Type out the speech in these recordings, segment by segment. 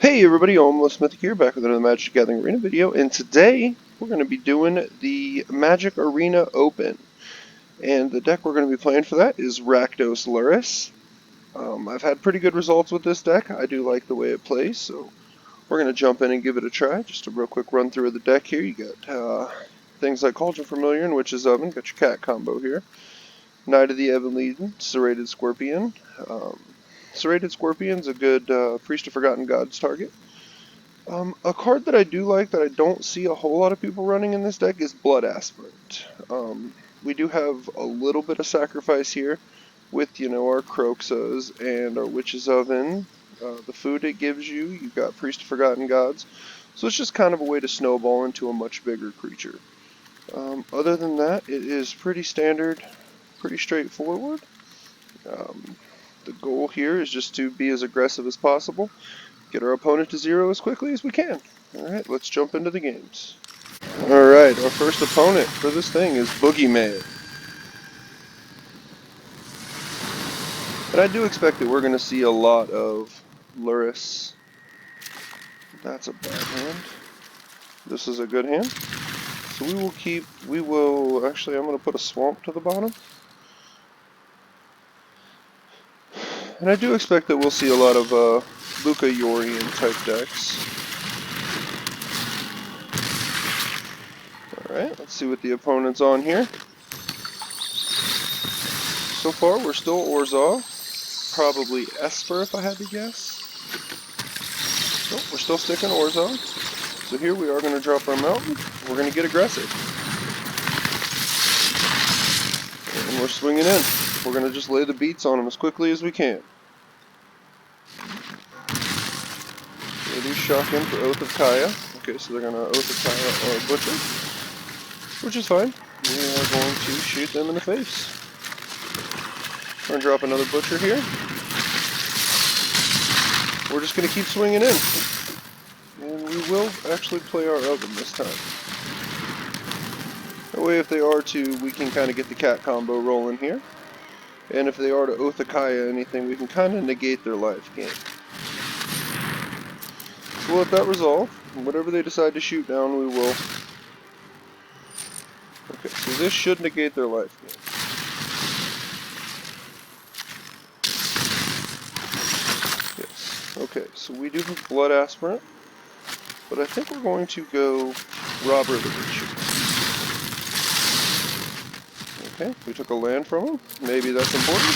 Hey everybody, Almost Mythic here, back with another Magic Gathering Arena video, and today we're going to be doing the Magic Arena Open. And the deck we're going to be playing for that is Rakdos Lurrus. I've had pretty good results with this deck. I do like the way it plays, so we're going to jump in and give it a try. Just a real quick run through of the deck here. You got things like Cauldron Familiar and Witch's Oven. Got your cat combo here. Knight of the Ebon Legion, Serrated Scorpion. Serrated Scorpion's a good Priest of Forgotten Gods target. A card that I do like that I don't see a whole lot of people running in this deck is Blood Aspirant. We do have a little bit of sacrifice here with, our Croxas and our Witch's Oven. The food it gives you, you've got Priest of Forgotten Gods. So it's just kind of a way to snowball into a much bigger creature. Other than that, it is pretty standard, pretty straightforward. The goal here is just to be as aggressive as possible. Get our opponent to 0 as quickly as we can. Alright, let's jump into the games. Alright, our first opponent for this thing is Boogeyman. And I do expect that we're going to see a lot of Lurrus. That's a bad hand. This is a good hand. So actually I'm going to put a Swamp to the bottom. And I do expect that we'll see a lot of Luca Yorian type decks. Alright, let's see what the opponent's on here. So far, we're still Orzhov. Probably Esper if I had to guess. Nope, we're still sticking Orzhov. So here we are going to drop our mountain. We're going to get aggressive. And we're swinging in. We're going to just lay the beats on them as quickly as we can. They do shock in for Oath of Kaya. Okay, so they're going to Oath of Kaya or Butcher. Which is fine. We are going to shoot them in the face. We're going to drop another Butcher here. We're just going to keep swinging in. And we will actually play our Oven this time. That way if they are to, we can kind of get the cat combo rolling here. And if they are to Oath of Kaya anything, we can kind of negate their life gain. So we'll let that resolve. Whatever they decide to shoot down, we will. Okay, so this should negate their life gain. Yes. Okay, so we do have Blood Aspirant, but I think we're going to go Robber the Witcher. Okay, we took a land from him. Maybe that's important.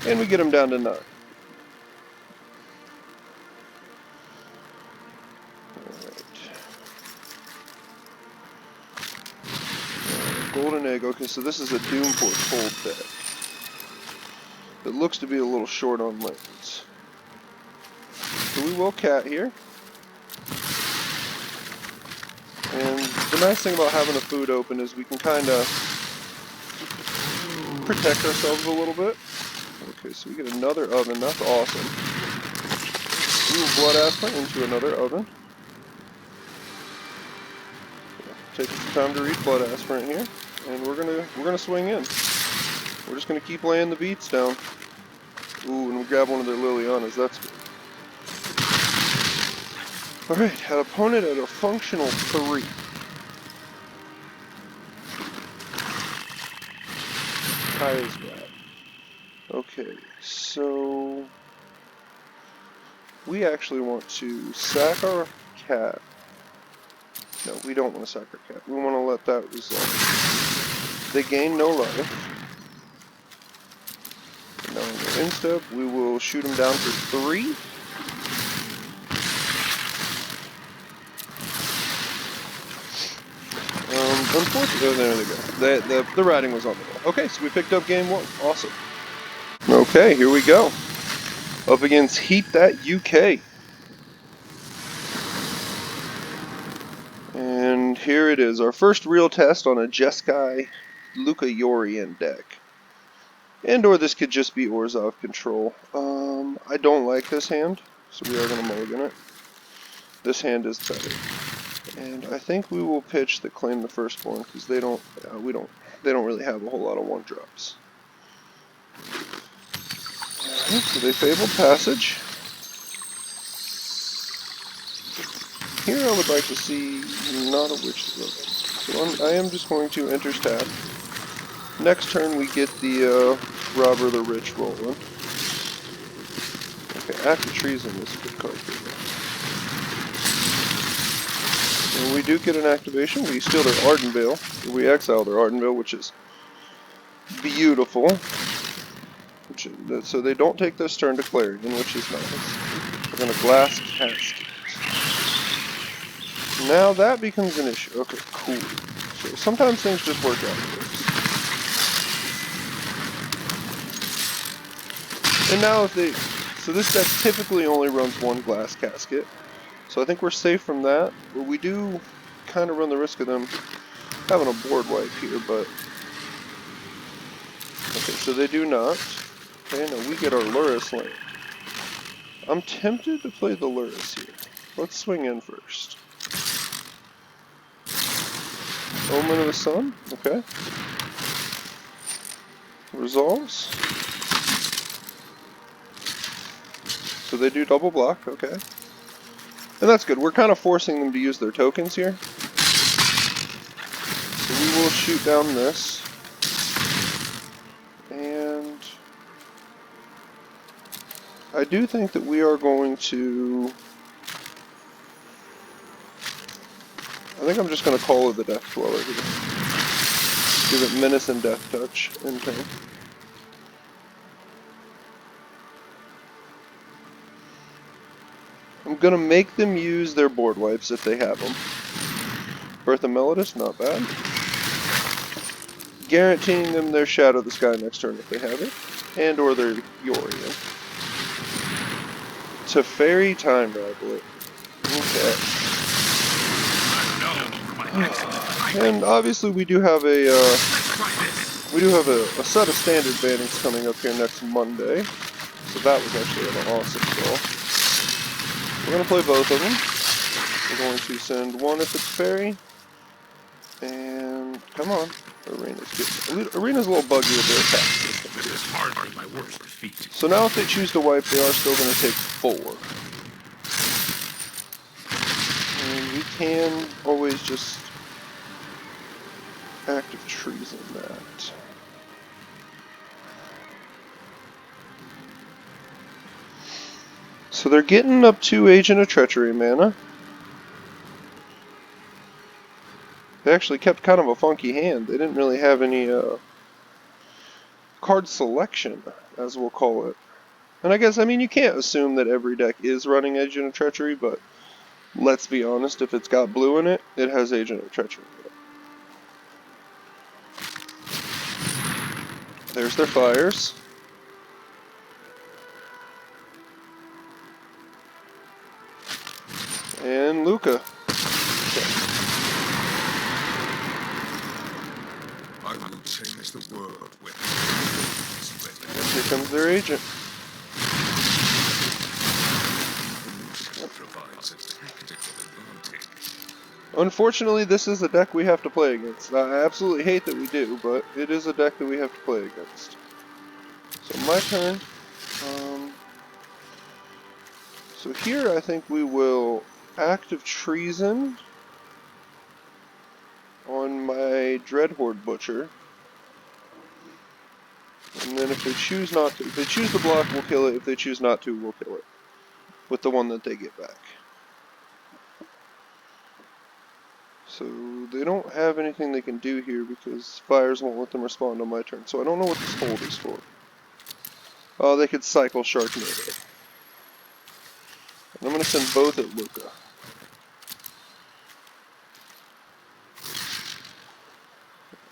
And we get him down to 9. Golden Egg. Okay, so this is a Doom Foretold deck. It looks to be a little short on lands. So we will cat here. And the nice thing about having a food open is we can kind of protect ourselves a little bit. Okay, so we get another Oven. That's awesome. We will Blood Aspirant into another Oven. Take some time to read Blood Aspirant here, and we're gonna swing in. We're just gonna keep laying the beats down. Ooh, and we grab one of their Lilianas. That's good. All right, had opponent at a functional 3. Kaya's bad. Okay, so we actually want to sack our cat. No, we don't want to sack our cat. We want to let that resolve. They gain no life. Now in the end step, we will shoot them down for 3. Unfortunately, oh, there they go. The writing was on the wall. Okay, so we picked up game 1. Awesome. Okay, here we go. Up against Heat That UK. And here it is, our first real test on a Jeskai Luca Yorian deck. And or this could just be Orzhov control. I don't like this hand, so we are going to mulligan it. This hand is better. And I think we will pitch the Claim the Firstborn because they don't really have a whole lot of 1-drops. Alright, so they fabled Passage. here I would like to see not a witch look. So I am just going to enter tap. Next turn we get the Robber the Rich rolling. Okay, Active Treason is a good card here. When we do get an activation, we steal their Arden Veil. We exile their Arden Veil, which is beautiful. So they don't take this turn to Clarion, which is nice. We're going to Glass Casket. Now that becomes an issue. Okay, cool. So sometimes things just work out for us. And now if they... So this deck typically only runs one Glass Casket. So I think we're safe from that. But we do kind of run the risk of them having a board wipe here, but... Okay, so they do not. Okay, now we get our Lurrus land. I'm tempted to play the Lurrus here. Let's swing in first. Omen of the Sun, okay. Resolves. So they do double block, okay. And that's good. We're kind of forcing them to use their tokens here. So we will shoot down this. And I do think that we are going to... I think I'm just going to call it the Death Dweller here. Give it Menace and Death Touch in turn. I'm going to make them use their board wipes if they have them. Birth of Melodus, not bad. Guaranteeing them their Shadow of the Sky next turn if they have it. And or their Yorion. Teferi Time Rabbit. Okay. And obviously we do have a set of standard bannings coming up here next Monday. So that was actually an awesome call. We're going to play both of them. We're going to send one if it's fairy. And come on. Arena's a little buggy with their attack system. So now if they choose to wipe, they are still going to take 4. And we can always just Active Treason that. So they're getting up to Agent of Treachery mana. They actually kept kind of a funky hand. They didn't really have any card selection, as we'll call it. And I guess, I mean, you can't assume that every deck is running Agent of Treachery, but let's be honest, if it's got blue in it, it has Agent of Treachery. There's their fires. And Luca. Okay. I will change the world with. And here comes their agent. Unfortunately, this is a deck we have to play against. I absolutely hate that we do, but it is a deck that we have to play against. So my turn. So here I think we will Active Treason on my Dreadhorde Butcher. And then if they choose not to, if they choose to block, we'll kill it. If they choose not to, we'll kill it. With the one that they get back. So they don't have anything they can do here because fires won't let them respond on my turn. So I don't know what this hold is for. Oh, they could cycle Sharknado. And I'm going to send both at Luca.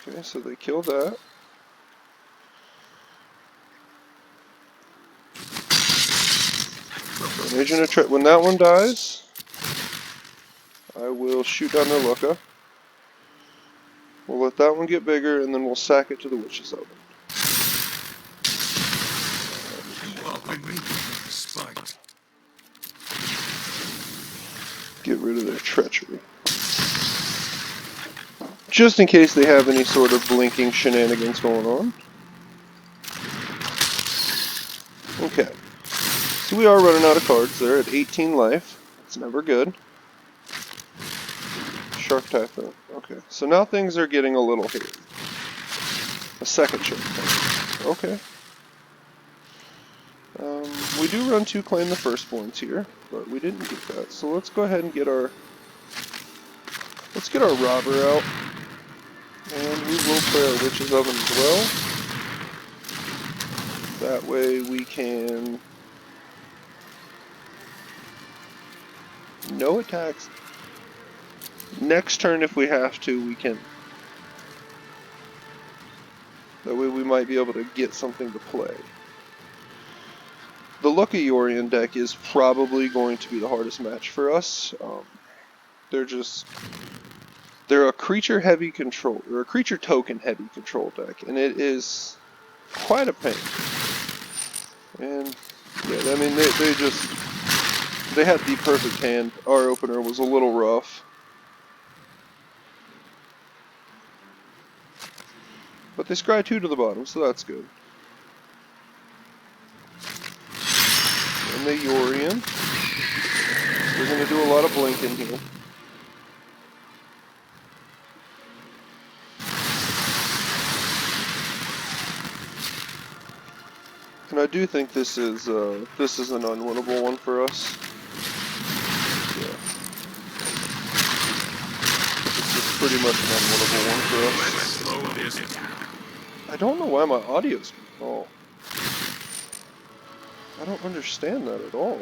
Okay, so they kill that. When that one dies, I will shoot down their Luca. We'll let that one get bigger, and then we'll sack it to the Witch's Oven. Get rid of their treachery. Just in case they have any sort of blinking shenanigans going on. Okay. So we are running out of cards. They're at 18 life. That's never good. Shark Typhoon. Okay, so now things are getting a little hairy. A second Shark Typhoon. Okay. We do run 2 Claim the Firstborns here, but we didn't get that. So let's go ahead and get our Robber out. And we will play our Witch's Oven as well. That way we can... No attacks. Next turn, if we have to, we can. That way we might be able to get something to play. The Lurrus deck is probably going to be the hardest match for us. They're a creature heavy control, or a creature token heavy control deck, and it is quite a pain. And yeah, I mean they had the perfect hand. Our opener was a little rough. But they scry 2 to the bottom, so that's good. And the Yorion. We're going to do a lot of blinking here. And I do think this is an unwinnable one for us. Yeah. This is pretty much an unwinnable one for us. I don't know why my audio's... Oh. I don't understand that at all.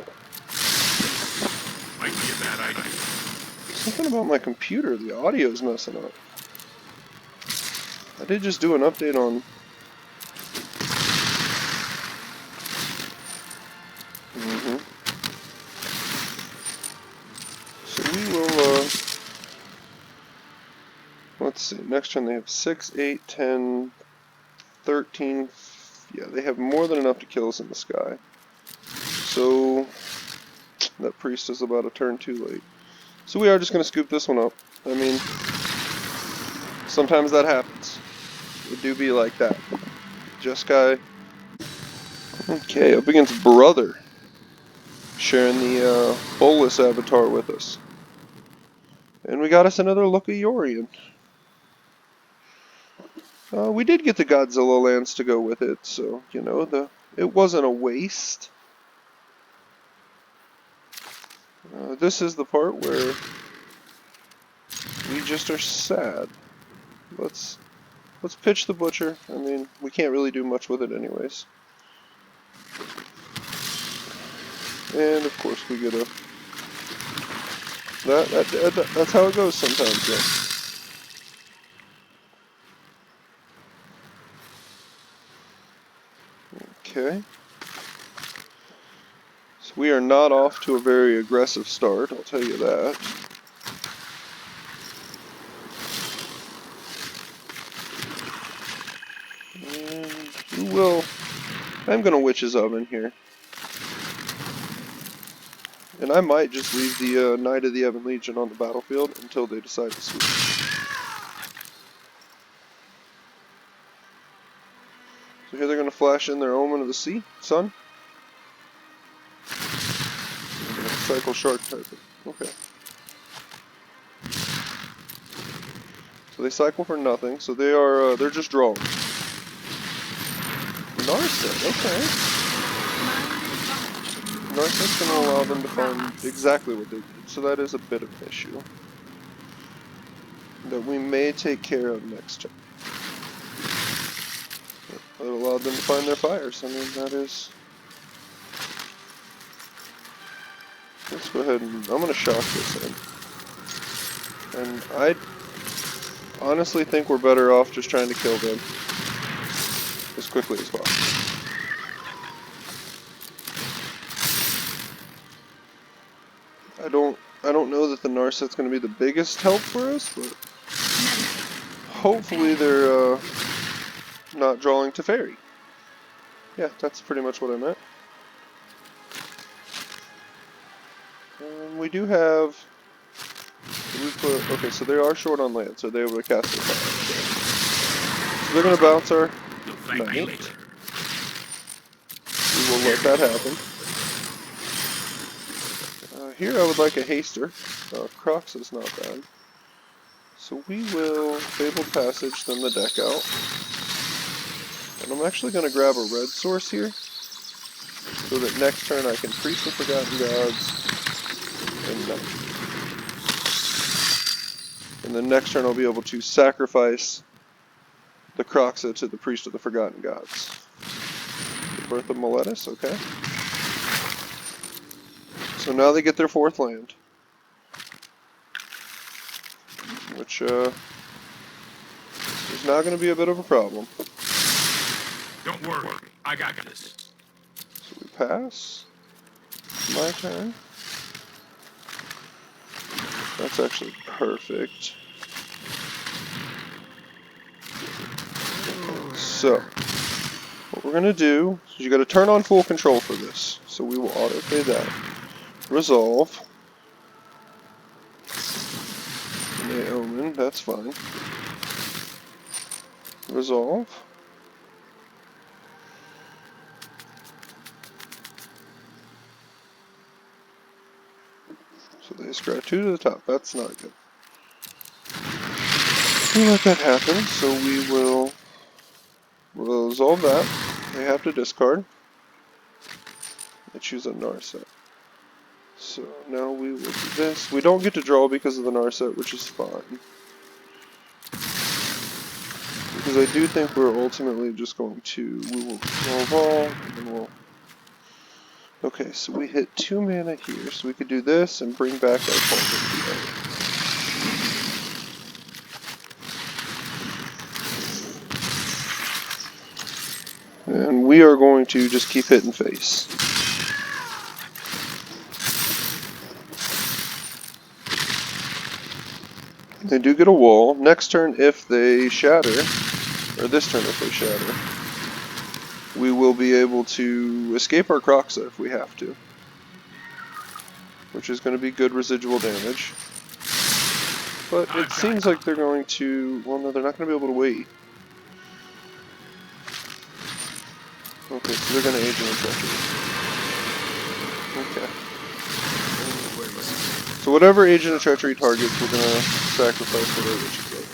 Might be a bad idea. Something about my computer, the audio's messing up. I did just do an update on... So we will, let's see, next turn they have 6, 8, 10, 13, yeah, they have more than enough to kill us in the sky. So, that priest is about a turn too late. So we are just going to scoop this one up. I mean, sometimes that happens. It do be like that. Jeskai. Okay, up against Brother. Sharing the Bolus avatar with us. And we got us another Lurrus. We did get the Godzilla lands to go with it, so, you know, it wasn't a waste. This is the part where we just are sad. Let's pitch the Butcher. I mean, we can't really do much with it anyways. And of course we get a... That's how it goes sometimes, yeah. Okay. So we are not off to a very aggressive start, I'll tell you that. And we will... I'm going to Witch's Oven here. And I might just leave the Knight of the Ebon Legion on the battlefield until they decide to switch. So here they're going to flash in their Omen of the Sea, Sun. They're going to cycle Shark Typhoon. Okay. So they cycle for nothing, so they're just drawing. Narset, okay. Narset's going to allow them to find exactly what they need, so that is a bit of an issue that we may take care of next turn. That allowed them to find their fires. I mean, that is... Let's go ahead and... I'm going to shock this in. And I honestly think we're better off just trying to kill them as quickly as possible. I don't know that the Narset's going to be the biggest help for us, but hopefully they're not drawing to Fairy. Yeah, that's pretty much what I meant. We do have... Okay, so they are short on land, so they're able to cast their fire. So they're going to bounce our Knight. We will let that happen. Here I would like a Haster. Crocs is not bad. So we will Fabled Passage, then the deck out. And I'm actually going to grab a red source here, so that next turn I can Priest of Forgotten Gods and Knight. And then next turn I'll be able to sacrifice the Kroxa to the Priest of the Forgotten Gods. The Birth of Meletis, okay. So now they get their 4th land, which is now going to be a bit of a problem. Don't worry, I got this. So we pass. My turn. That's actually perfect. Okay, so what we're going to do is you got to turn on full control for this. So we will autoplay that. Resolve. Omen, that's fine. Resolve. So they scratch 2 to the top. That's not good. We'll let that happen. So we will resolve that. They have to discard. They choose a Narset. So now we will do this. We don't get to draw because of the Narset, which is fine. Because I do think we're ultimately just going to, we will resolve all, and then we'll... Okay, so we hit 2 mana here, so we could do this and bring back our opponent. And we are going to just keep hitting face. They do get a wall. Next turn, if they shatter, or this turn if they shatter, we will be able to escape our Kroxa if we have to, which is going to be good residual damage. But it seems like they're going to, well no, they're not going to be able to wait. Okay, so they're going to Agent of Treachery. Okay. So whatever Agent of Treachery targets, we're going to sacrifice whatever we should get.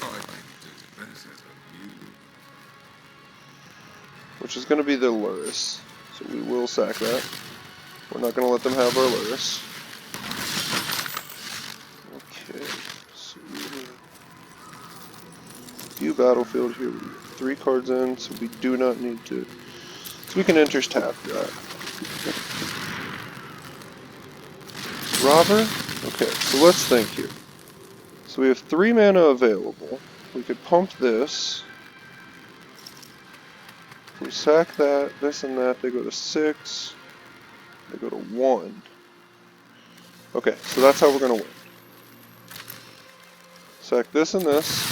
Which is going to be the Lurrus. So we will sack that. We're not going to let them have our Lurrus. Okay, so we will view battlefield here. We get 3 cards in, so we do not need to. So we can Enters tap that. Robber? Okay, so let's think here. So we have 3 mana available. We could pump this. If we sack that, this and that, they go to 6. They go to 1. Okay, so that's how we're going to win. Sack this and this.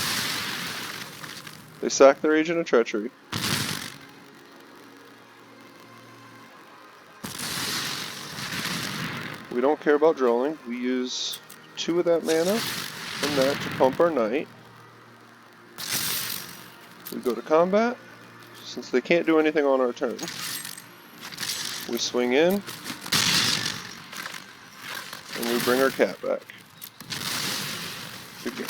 They sack their Agent of Treachery. We don't care about drawing. We use 2 of that mana and that to pump our Knight. We go to combat. Since they can't do anything on our turn, we swing in and we bring our cat back. Good game.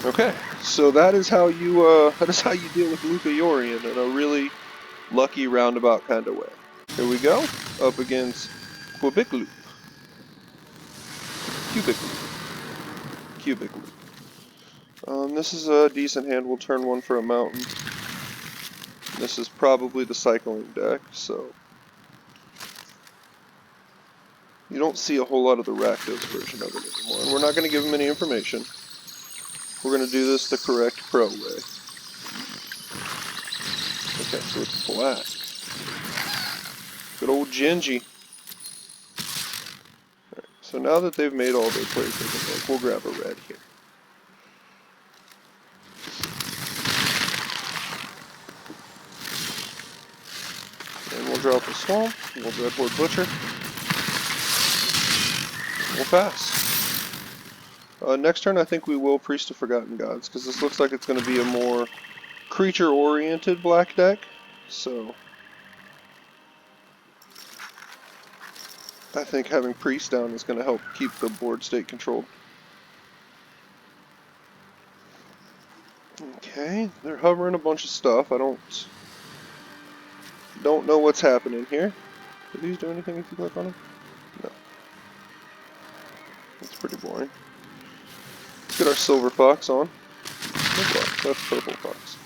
Okay, so that is how you deal with Luca Yorian in a really lucky roundabout kind of way. Here we go, up against Cubic Loop. Cubic Loop. This is a decent hand. We'll turn 1 for a mountain. This is probably the cycling deck, so you don't see a whole lot of the Rakdos version of it anymore. And we're not going to give them any information. We're going to do this the correct pro way. Okay, so it's black. Good old Genji. Alright, so now that they've made all their plays they can make, we'll grab a red here. And we'll drop a Swamp, we'll Dreadhorde Butcher. We'll pass. Next turn I think we will Priest of Forgotten Gods, because this looks like it's going to be a more creature-oriented black deck, so I think having Priest down is going to help keep the board state controlled. Okay, they're hovering a bunch of stuff. I don't know what's happening here. Do these do anything if you click on them? No. That's pretty boring. Let's get our silver fox on. That's purple fox.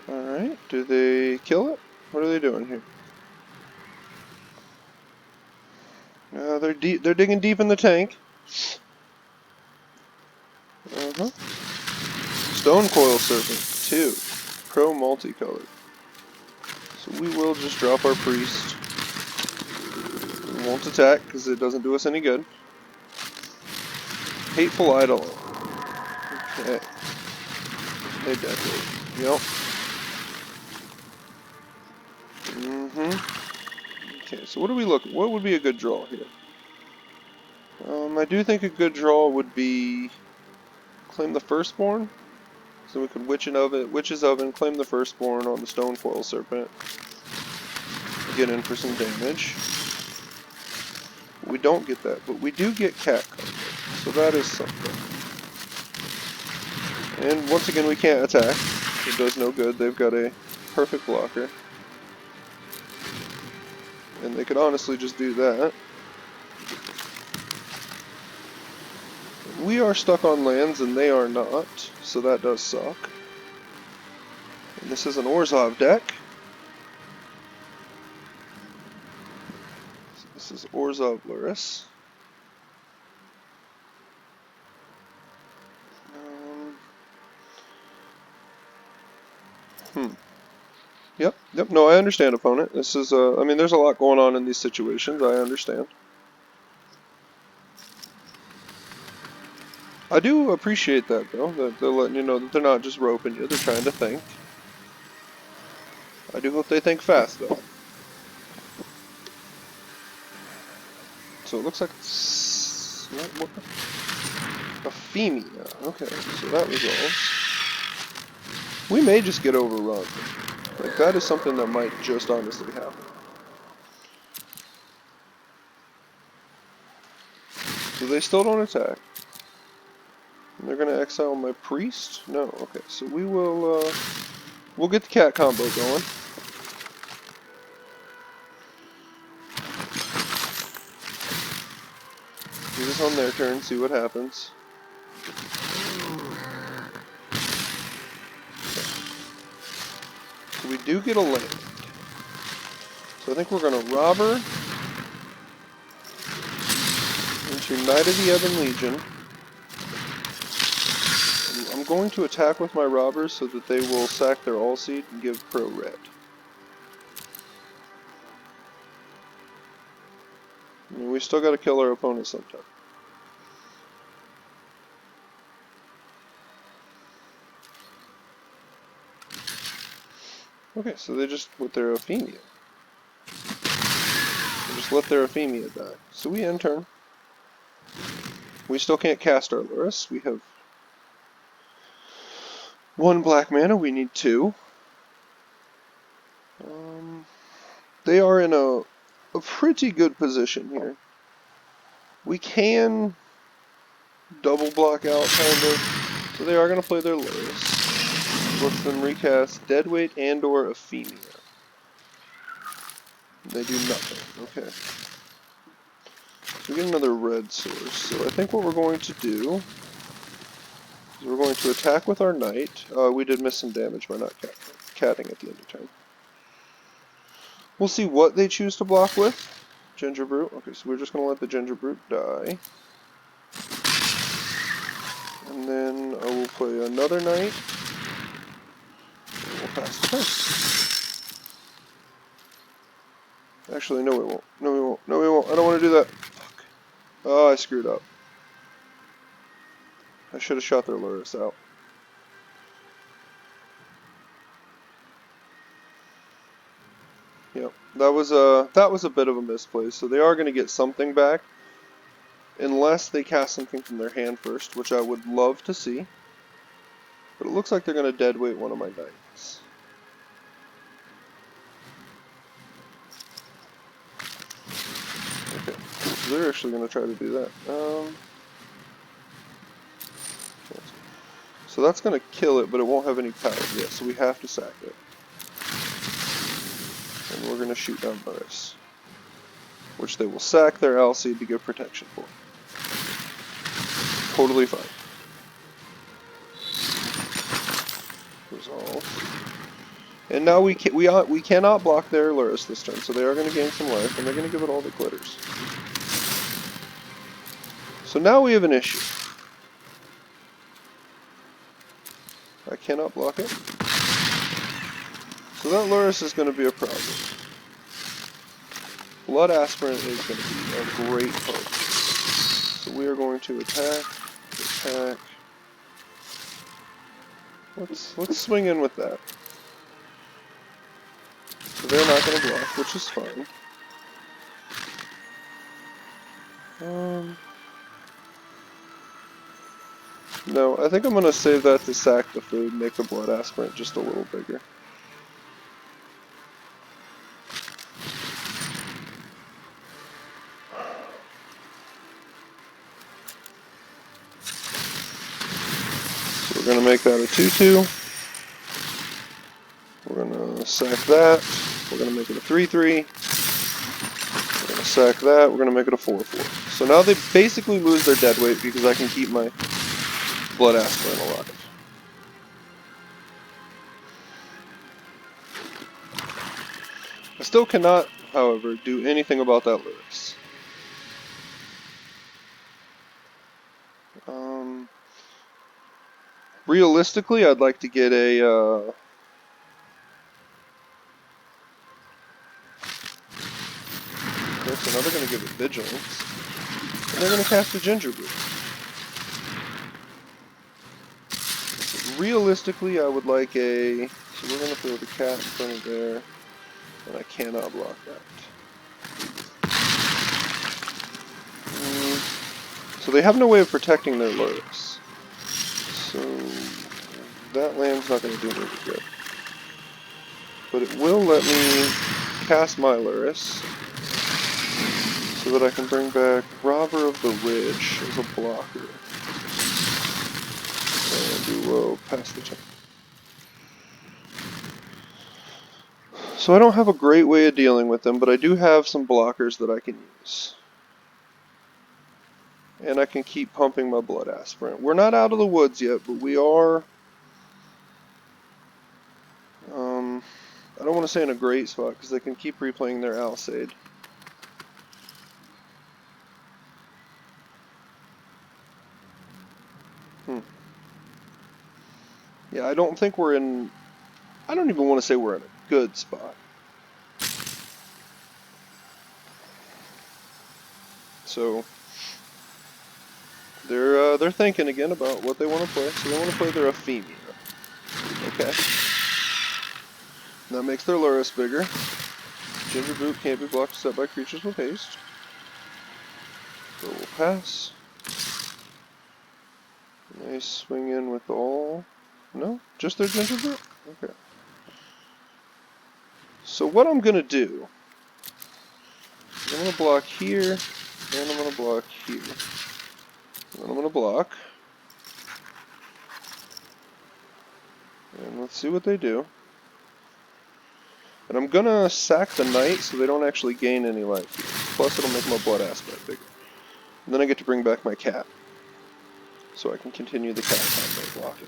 Alright, do they kill it? What are they doing here? They're digging deep in the tank. Stone coil serpent, 2. Pro multicolored. So we will just drop our priest. We won't attack because it doesn't do us any good. Hateful idol. Okay. They definitely. Yep. Okay, so what are we looking? What would be a good draw here? I do think a good draw would be claim the firstborn. So we could Witch's Oven, claim the firstborn on the Stone Coil Serpent. Get in for some damage. We don't get that, but we do get cat combo. So that is something. And once again, we can't attack. It does no good. They've got a perfect blocker. And they could honestly just do that. We are stuck on lands and they are not, so that does suck. And this is an Orzhov deck. So this is Orzhov Lurrus. Yep, no, I understand, opponent. This is, I mean, there's a lot going on in these situations, I understand. I do appreciate that, though, that they're letting you know that they're not just roping you, they're trying to think. I do hope they think fast, though. So it looks like it's... what? Ephemia. Okay, so that resolves. We may just get overrun. Like, that is something that might just honestly happen. So they still don't attack. And they're gonna exile my priest? No, okay, so we will, we'll get the cat combo going. Do this on their turn, see what happens. So we do get a land. So I think we're gonna rob her into Knight of the Ebon Legion. I'm going to attack with my robbers so that they will sack their all-seed and give pro red. I mean, we still gotta kill our opponent sometime. Okay, so they just, with their Ephemia. They just let their Ephemia die. So we end turn. We still can't cast our Lurrus. We have 1 black mana, we need 2. They are in a pretty good position here. We can double block out, kind of. So they are going to play their Lurrus. Let's them recast Deadweight and or Ephemia. They do nothing. Okay. So we get another red source. So I think what we're going to do is we're going to attack with our knight. We did miss some damage by not catting at the end of turn. We'll see what they choose to block with. Ginger Brute. Okay, so we're just going to let the Ginger Brute die. And then I will play another knight. And we'll pass the turn. Actually, no we won't. No we won't. No we won't. I don't want to do that. Fuck. Oh, I screwed up. I should have shot their Lurrus out. Yep, that was a bit of a misplay. So they are going to get something back, unless they cast something from their hand first, which I would love to see. But it looks like they're going to deadweight one of my knights. Okay, cool. So they're actually going to try to do that. So So that's going to kill it, but it won't have any power yet, so we have to sack it. And we're going to shoot down Lurrus, which they will sack their Alseid to give protection for. Totally fine. Resolve. And now we cannot block their Lurrus this turn, so they are going to gain some life, and they're going to give it all the glitters. So now we have an issue. I cannot block it. So that Lurrus is going to be a problem. Blood Aspirant is going to be a great hope. So we are going to attack. Let's swing in with that. So they're not going to block, which is fine. No, I think I'm going to save that to sack the food, make the Blood Aspirant just a little bigger. So we're going to make that a 2/2. We're going to sack that. We're going to make it a 3/3. We're going to sack that. We're going to make it a 4/4. So now they basically lose their dead weight because I can keep my Blood Aspirant alive. I still cannot, however, do anything about that Lurrus. Realistically, I'd like to get a okay, so now they're going to give it Vigilance. And they're going to cast a Ginger Boot. So realistically, I would like a... So we're going to throw the cat in front of there. And I cannot block that. So they have no way of protecting their Lurrus. So that land's not going to do anything good. But it will let me cast my Lurrus so that I can bring back Robber of the Ridge as a blocker. And we will pass the turn. So I don't have a great way of dealing with them, but I do have some blockers that I can use. And I can keep pumping my Blood Aspirant. We're not out of the woods yet, but we are... I don't want to say in a great spot, because they can keep replaying their Alseid. Yeah, I don't think we're in... I don't even want to say we're in a good spot. So... They're thinking again about what they want to play. So they want to play their Ephemia. Okay. That makes their Lurrus bigger. Ginger Boot can't be blocked except by creatures with haste. So we'll pass. They swing in with all... No? Just their Ginger Boot? Okay. So what I'm going to do... I'm going to block here, and I'm going to block here. And then I'm going to block. And let's see what they do. And I'm going to sack the Knight so they don't actually gain any life here. Plus it'll make my Blood Aspirant bigger. And then I get to bring back my cat. So I can continue the cat combo blocking.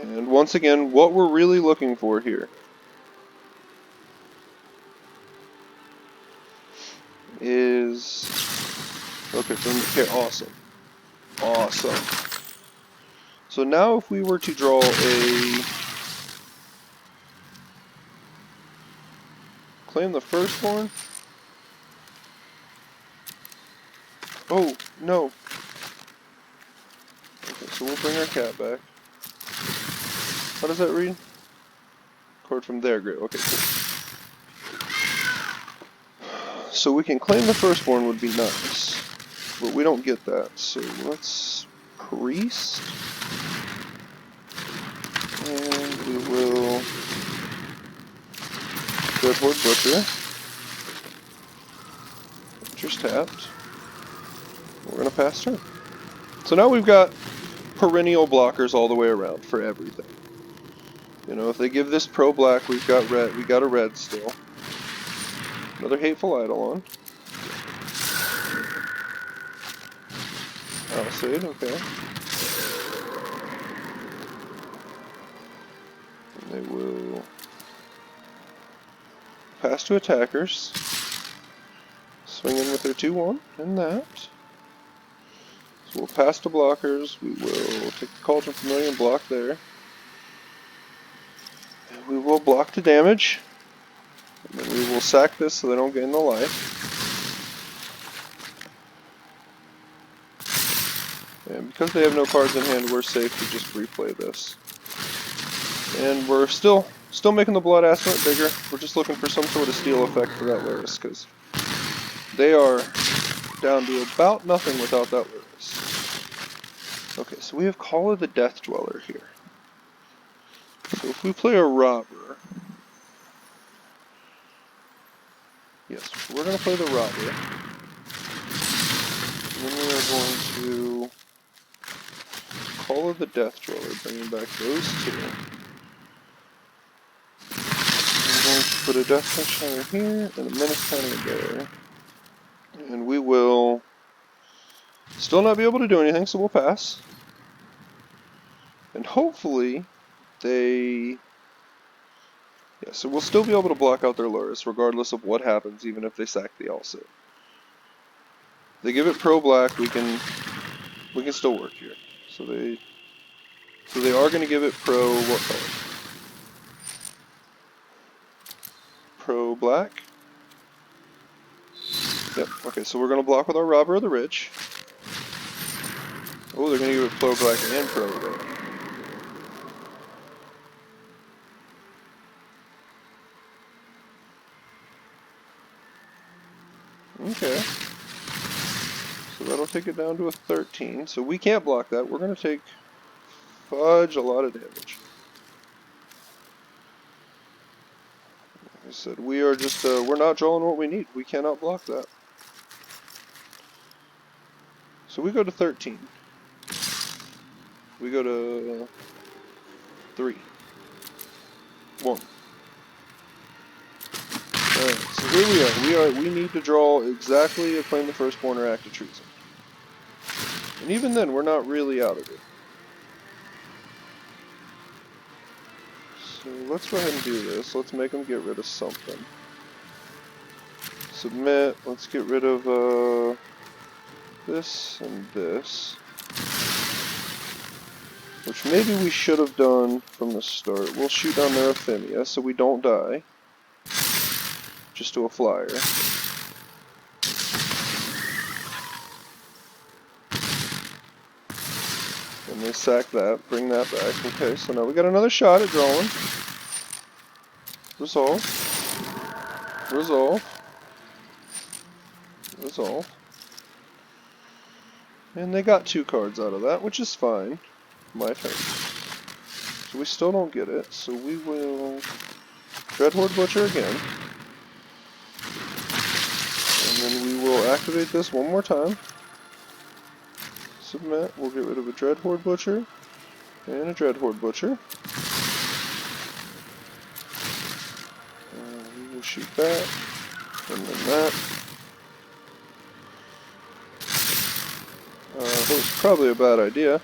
And once again, what we're really looking for here is... Okay, awesome. Awesome. So now if we were to draw a... Claim the firstborn? Oh, no. Okay, so we'll bring our cat back. How does that read? Chord from there, great. Okay, cool. So we can claim the firstborn would be nice, but we don't get that. So let's Priest, and we will Dreadhorde Butcher. Butcher's tapped. We're gonna pass turn. So now we've got perennial blockers all the way around for everything. You know, if they give this pro black, we've got red. We got a red still. Another hateful eidolon. Alcid, okay. And they will pass to attackers. Swing in with their 2-1 and that. So we'll pass to blockers. We will take the Cauldron Familiar and block there. And we will block to damage. And then we will sack this so they don't gain the life. And because they have no cards in hand, we're safe to just replay this. And we're still making the Blood Aspirant bigger. We're just looking for some sort of steal effect for that Lurrus, because they are down to about nothing without that Lurrus. Okay, so we have Call of the Death Dweller here. So if we play a Robber, yes, we're going to play the Robber. And then we are going to Call of the Death Dweller, bringing back those two. We're going to put a Death Touch Counter here and a Menace Counter there. And we will still not be able to do anything, so we'll pass. And hopefully they... yeah, so we'll still be able to block out their Lurrus regardless of what happens, even if they sack the Alcid. They give it pro black, we can still work here. So they are going to give it pro what color? Pro black. Yep. Okay, so we're going to block with our Robber of the Rich. Oh, they're going to give it pro black and pro red. Okay. So that'll take it down to a 13. So we can't block that. We're going to take fudge a lot of damage. Like I said, we are just, we're not drawing what we need. We cannot block that. So we go to 13. We go to 3. 1. Alright, so here we are. We need to draw exactly a Claim the Firstborn or Act of Treason. And even then, we're not really out of it. So let's go ahead and do this. Let's make them get rid of something. Submit. Let's get rid of this and this. Which maybe we should have done from the start. We'll shoot down their Euphemia so we don't die. Just do a flyer. And they sack that, bring that back. Okay, so now we got another shot at drawing. Resolve. Resolve. Resolve. And they got 2 cards out of that, which is fine. My turn. So we still don't get it, so we will Dreadhorde Butcher again. And then we will activate this one more time. Submit. We'll get rid of a Dreadhorde Butcher and a Dreadhorde Butcher. We will shoot that, and then that. That was probably a bad idea,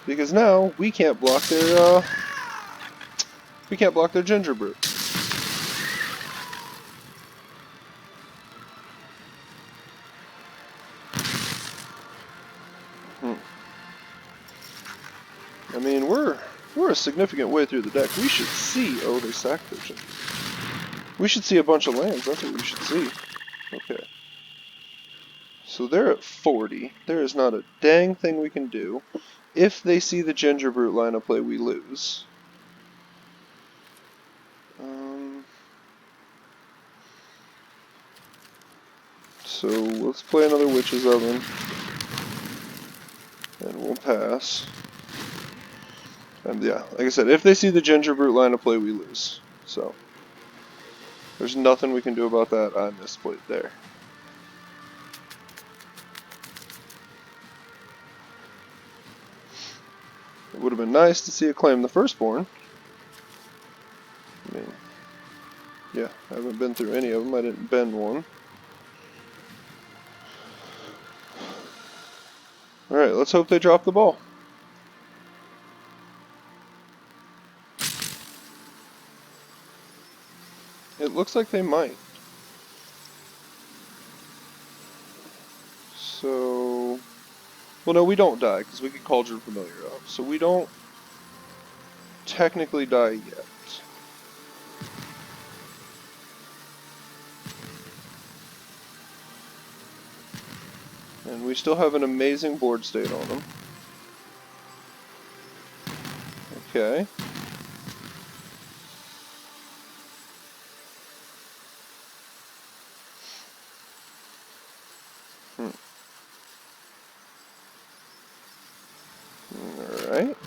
because now we can't block their Ginger Brute. I mean, we're a significant way through the deck. We should see. Oh, they sacked their Ginger. We should see a bunch of lands. That's what we should see. Okay. So they're at 40. There is not a dang thing we can do. If they see the Ginger Brute line of play, we lose. So let's play another Witch's Oven. And we'll pass. And yeah, like I said, if they see the Ginger Brute line of play, we lose. So there's nothing we can do about that. I misplayed there. would have been nice to see it claim the firstborn. I mean, yeah, I haven't been through any of them. I didn't bend one. Alright, let's hope they drop the ball. It looks like they might. So... Well, no, we don't die, because we get Cauldron Familiar up. So we don't technically die yet. And we still have an amazing board state on them. Okay. Alright.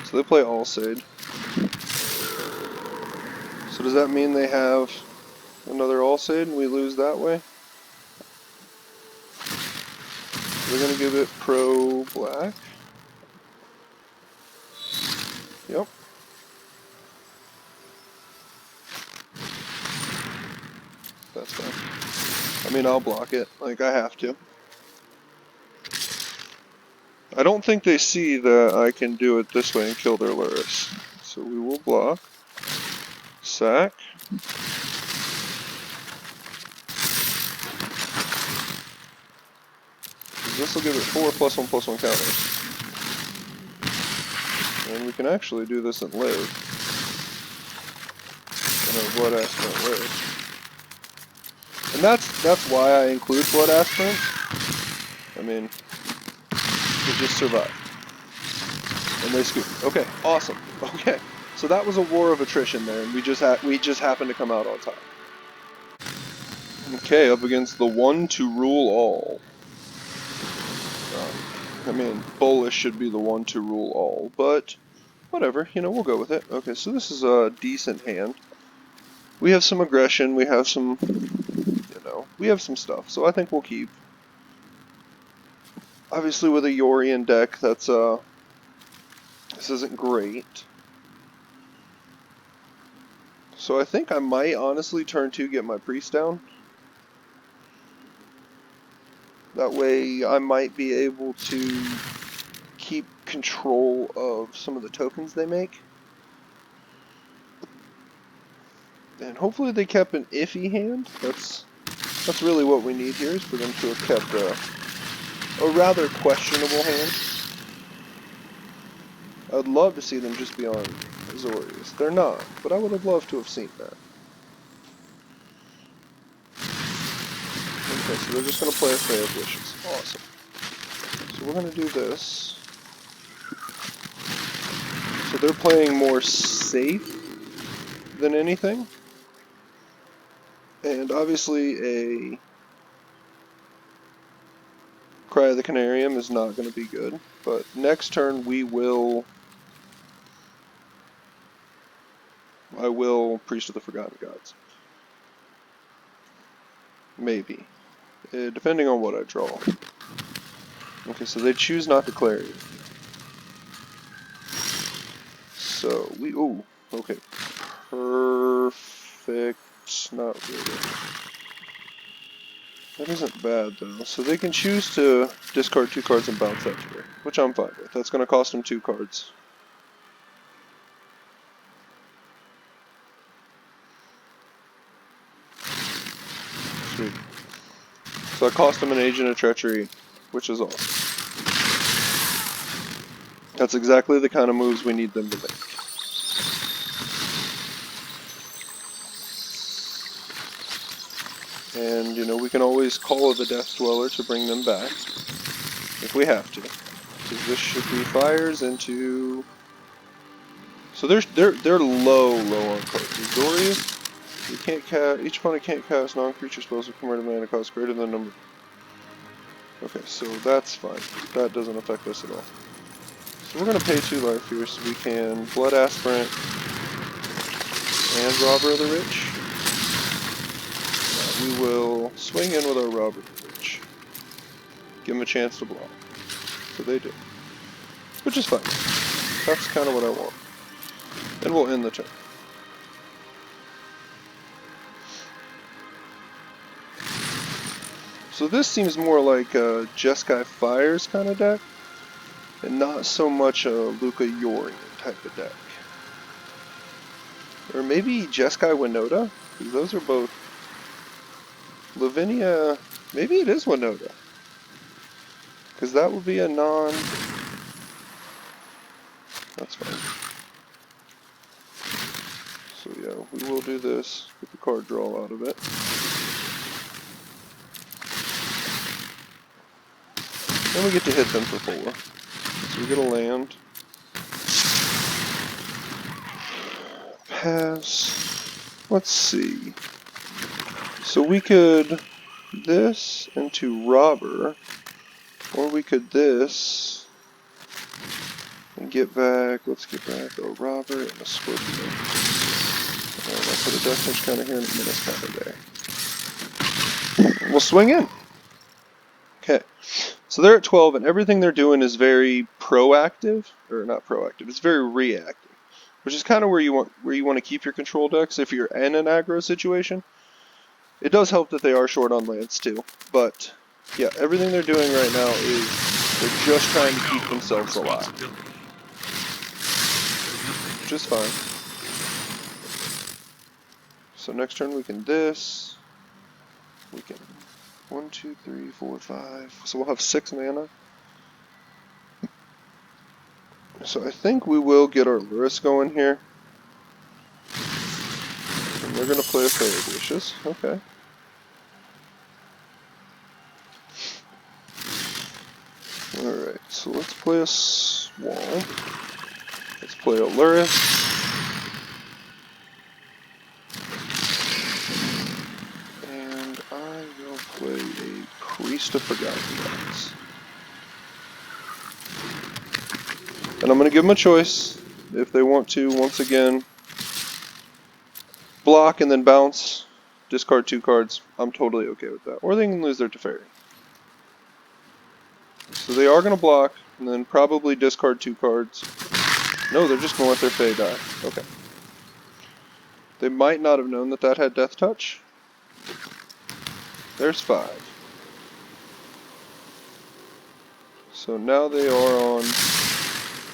So they play Alseid. So does that mean they have another Alseid and we lose that way? We're going to give it pro black. Yep. That's fine. I mean, I'll block it. Like, I have to. I don't think they see that I can do it this way and kill their Lurrus. So we will block. Sack. This will give it 4 +1/+1 counters. And we can actually do this in live. And a Blood Aspirant live. And that's why I include Blood Aspirant. I mean, they just survive. And they scoop. Okay, awesome. Okay, so that was a war of attrition there, and we just happened to come out on top. Okay, up against the one to rule all. I mean, Bullish should be the one to rule all, but whatever, you know, we'll go with it. Okay, so this is a decent hand. We have some aggression, we have some, you know, we have some stuff, so I think we'll keep. Obviously with a Yorion deck, that's, this isn't great. So I think I might honestly turn 2 get my priest down. That way I might be able to keep control of some of the tokens they make. And hopefully they kept an iffy hand. That's really what we need here, is for them to have kept a rather questionable hand. I'd love to see them just be on Azorius. They're not, but I would have loved to have seen that. Okay, so they're just going to play a Fae of Wishes. Awesome. So we're going to do this. So they're playing more safe than anything. And obviously a Cry of the Canarium is not going to be good. But next turn I will Priest of the Forgotten Gods. Maybe. Depending on what I draw. Okay, so they choose not to Clarity. So we, ooh, okay. Perfect, not really. That isn't bad though. So they can choose to discard 2 cards and bounce that to her, which I'm fine with. That's going to cost them 2 cards. Sweet. So I cost them an Agent of Treachery, which is awesome. That's exactly the kind of moves we need them to make. And, you know, we can always call the Death Dweller to bring them back, if we have to. Because this should be fires into... So they're low on cards. Azorius, you can't cast, each opponent can't cast non-creature spells with converted mana cost greater than the number. Okay, so that's fine. That doesn't affect us at all. So we're going to pay 2 life here so we can Blood Aspirant and Robber of the Rich. We will swing in with our Robber of the Rich. Give them a chance to block. So they do. which is fine. That's kind of what I want. And we'll end the turn. So this seems more like a Jeskai Fires kind of deck, and not so much a Luca Yorion type of deck. Or maybe Jeskai Winota, because those are both... Lavinia... Maybe it is Winota. Because that would be a non... That's fine. So yeah, we will do this. Get the card draw out of it. And we get to hit them for 4. So we get a land. Pass. Let's see. So we could this into Robber, or we could this and get back. Let's get back a Robber and a Scorpion. And I'll put a Death Touch counter here and a Menace counter there. We'll swing in. Okay. So they're at 12, and everything they're doing is very proactive, or not proactive. It's very reactive, which is kind of where you want to keep your control decks if you're in an aggro situation. It does help that they are short on lands too, but yeah, everything they're doing right now is they're just trying to keep themselves alive, which is fine. So next turn we can this. We can 1, 2, 3, 4, 5. So we'll have 6 mana. So I think we will get our Lurrus going here. And we're going to play a Fairy Wishes. Okay. Alright, so let's play a Swamp. Let's play a Lurrus. And I will play a Priest of Forgotten Gods. And I'm going to give them a choice. If they want to, once again, block and then bounce, discard 2 cards, I'm totally okay with that. Or they can lose their Teferi. So they are going to block, and then probably discard 2 cards. No, they're just going to let their Fae die. Okay. They might not have known that that had Death Touch. There's 5. So now they are on...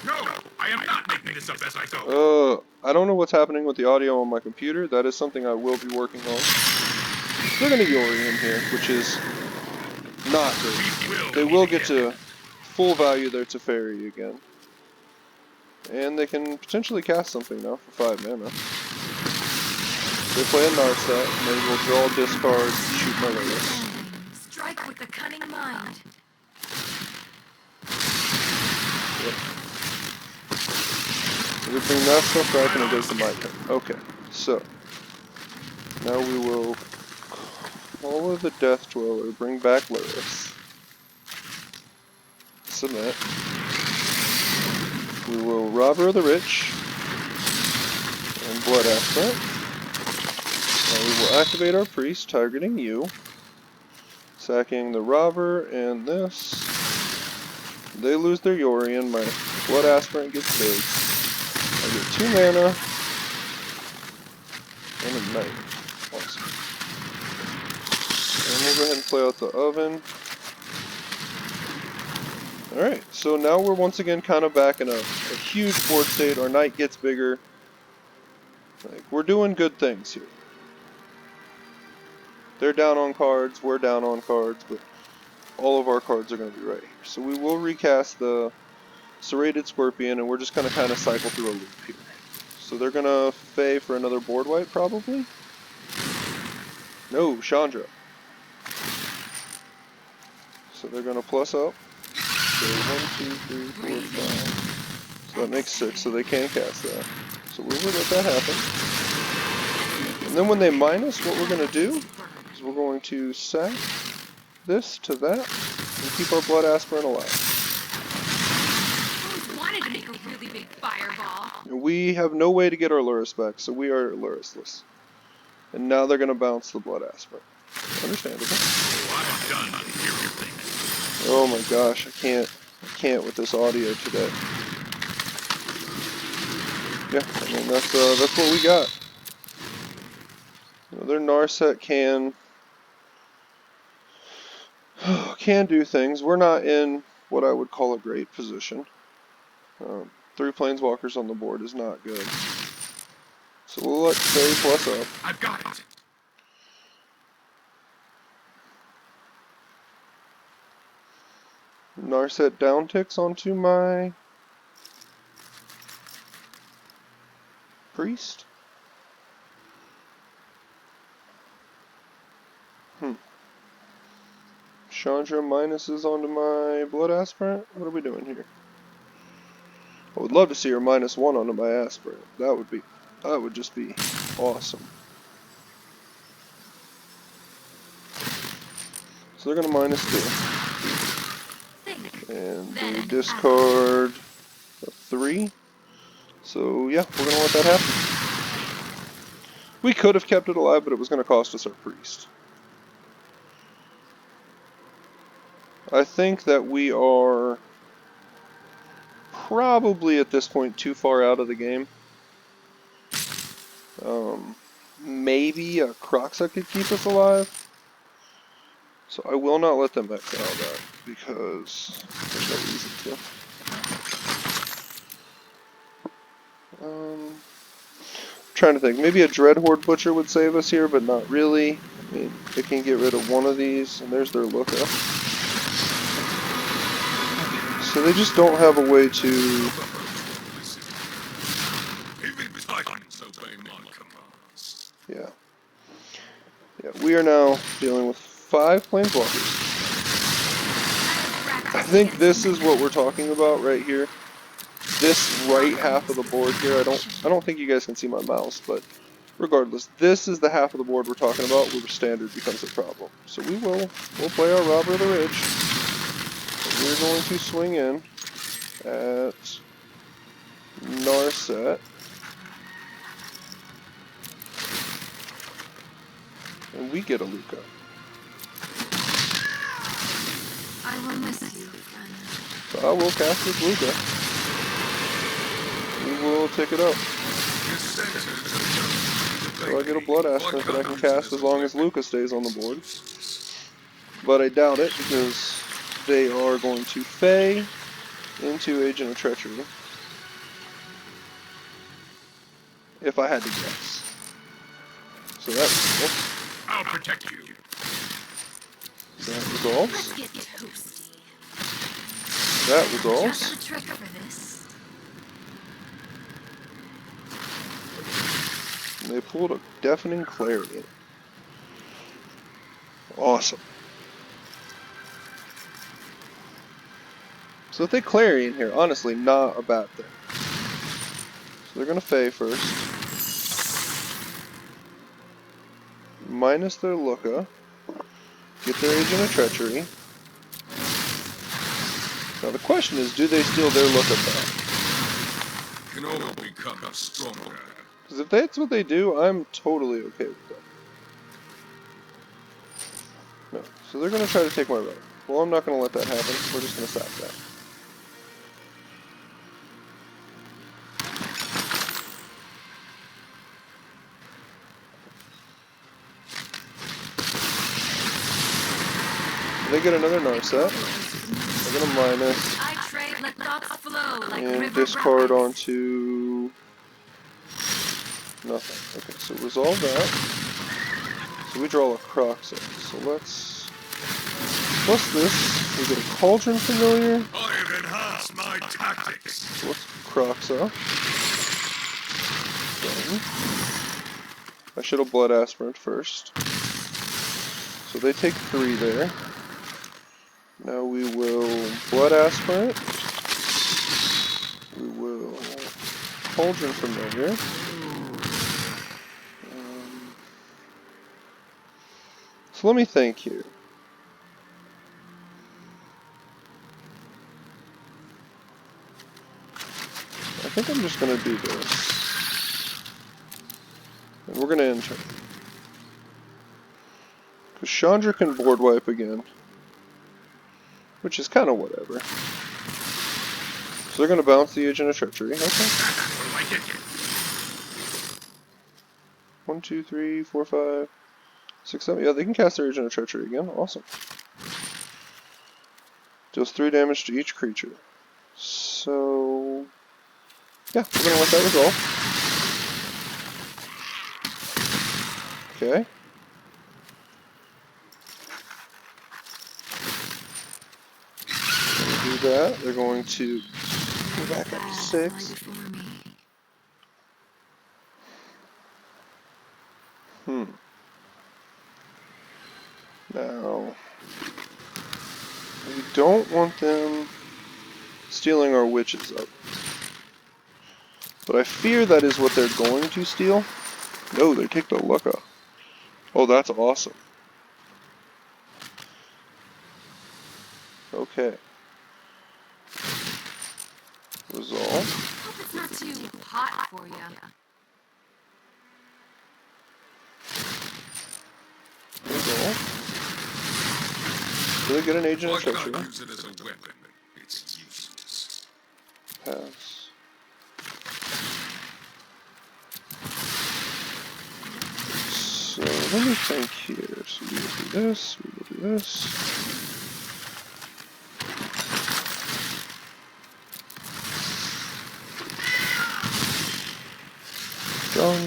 No, I am not making this up as I go. I don't know what's happening with the audio on my computer. That is something I will be working on. They're going to Yori in here, which is not good. They will get to full value their Teferi again. And they can potentially cast something now for 5 mana. They play a Narset, and they will draw, discard, shoot my Lurrus. Strike with the cunning mind. Yep. We bring that stuff back and it goes to my turn. Okay, so now we will Call of the Death Dweller, bring back Lurrus. Submit. We will Robber of the Rich and Blood Aspect. Now we will activate our Priest, targeting you. Sacking the Robber and this. They lose their Yorion, my Blood Aspirant gets big. I get 2 mana and a Knight. Awesome. And we'll go ahead and play out the Oven. Alright, so now we're once again kind of back in a huge board state. Our Knight gets bigger. Like, we're doing good things here. They're down on cards, we're down on cards, but all of our cards are going to be right here. So we will recast the Serrated Scorpion, and we're just going to kind of cycle through a loop here. So they're going to Fae for another board wipe, probably? No, Chandra. So they're going to plus up. So 1, 2, 3, 4, 5. So that makes 6, so they can't cast that. So we will let that happen. And then when they minus, what we're going to do is we're going to sack this to that and keep our Blood Aspirant alive. Wanted to make a really big fireball. And we have no way to get our Lurrus back, so we are Lurrusless. And now they're going to bounce the Blood Aspirant. Understandable. I'm done on the hero thing. Oh my gosh, I can't with this audio today. Yeah, I mean that's what we got. Their Narset can do things. We're not in what I would call a great position. 3 planeswalkers on the board is not good. So we'll let Faye plus up. I've got it. Narset down ticks onto my priest. Chandra minuses onto my blood aspirant. What are we doing here? I would love to see her -1 onto my aspirant. That would just be awesome. So they're gonna -2. And they discard a 3. So yeah, we're gonna let that happen. We could have kept it alive, but it was gonna cost us our priest. I think that we are probably at this point too far out of the game. Maybe a Croxa could keep us alive. So I will not let them exile that because there's no reason to. Trying to think, maybe a Dreadhorde Butcher would save us here, but not really. I mean, they can get rid of one of these, and there's their lookup. So they just don't have a way to. Yeah. Yeah, we are now dealing with 5 planeswalkers. I think this is what we're talking about right here. This right half of the board here, I don't think you guys can see my mouse, but regardless, this is the half of the board we're talking about where standard becomes a problem. So we'll play our Robber of the Ridge. And we're going to swing in at Narset. And we get a Luca. I will miss you, friend. So I will cast this Luca. We will take it up. So I get a Blood Aspirant that I can cast as long as Luca stays on the board. But I doubt it because they are going to Fey into Agent of Treachery. If I had to guess. So that's cool. I'll protect you. That resolves. Let's get toasty. That resolves. Just the trick for this. And they pulled a Deafening Clarion. Awesome. So if they Clarion here, honestly, not a bad thing. So they're going to Fey first. Minus their Looka. Get their Agent of Treachery. Now the question is, do they steal their Looka back? Can all become stronger. Because if that's what they do, I'm totally okay with that. No. So they're going to try to take my relic. Well, I'm not going to let that happen. We're just going to sack that. They get another Narset. They're going to minus. I trade, let thoughts flow like And river discard rapids. onto nothing. Okay, so resolve that. So we draw a Croxa. So let's plus this. We get a Cauldron Familiar. I have enhanced my tactics. So let's Croxa. Then I should have Blood Aspirant first. So they take 3 there. Now we will Blood Aspirant. We will Cauldron Familiar. So let me think here. I think I'm just going to do this. And we're going to enter. Because Chandra can board wipe again. Which is kind of whatever. So they're going to bounce the Agent of Treachery. Okay. 1, 2, 3, 4, 5, 6, 7. Yeah, they can cast their Agent of Treachery again. Awesome. Deals 3 damage to each creature. So, yeah, we're gonna let that resolve. Okay. Do that. They're going to go back up to 6. Now, we don't want them stealing our witches up. But I fear that is what they're going to steal. No, they take the Lucca. Oh, that's awesome. Okay. Resolve. Hope it's not too hot for you. Resolve. Do they get an Agent of I can't Treachery? use it as a weapon. It's useless. Pass. So let me think here. So we will do this, we will do this. Done.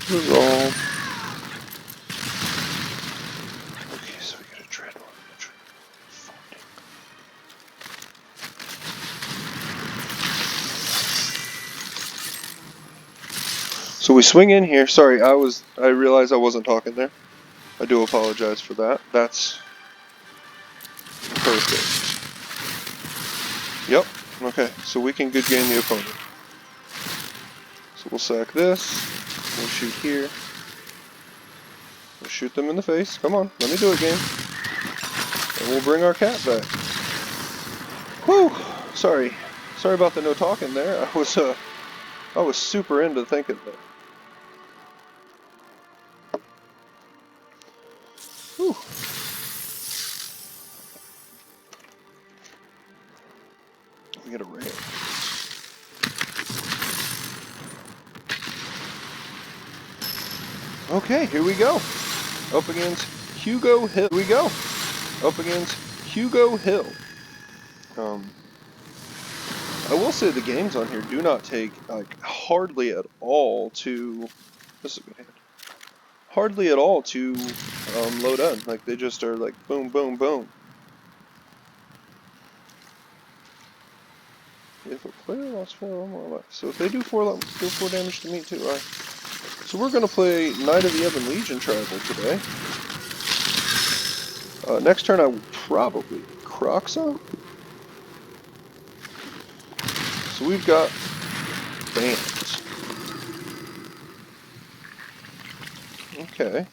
Resolve. Okay, so we get a dread one. So we swing in here. Sorry, I realized I wasn't talking there. I do apologize for that. That's perfect. Yep. Okay, so we can good game the opponent. So we'll sack this. We'll shoot here. We'll shoot them in the face. Come on, let me do it, game. And we'll bring our cat back. Whew. Sorry. Sorry about the no talking there. I was super into thinking that. Whew. We get a ram. Okay, here we go. Up against Hugo Hill. Here we go. Up against Hugo Hill. I will say the games on here do not take like hardly at all to. This is a good hand. Hardly at all to load in. Like they just are like boom, boom, boom. If a player lost 4 or more life, so if they do 4 damage to me too. Alright. So we're gonna play Knight of the Ebon Legion Tribal today. Next turn I will probably Croxa. So we've got Bant. Okay.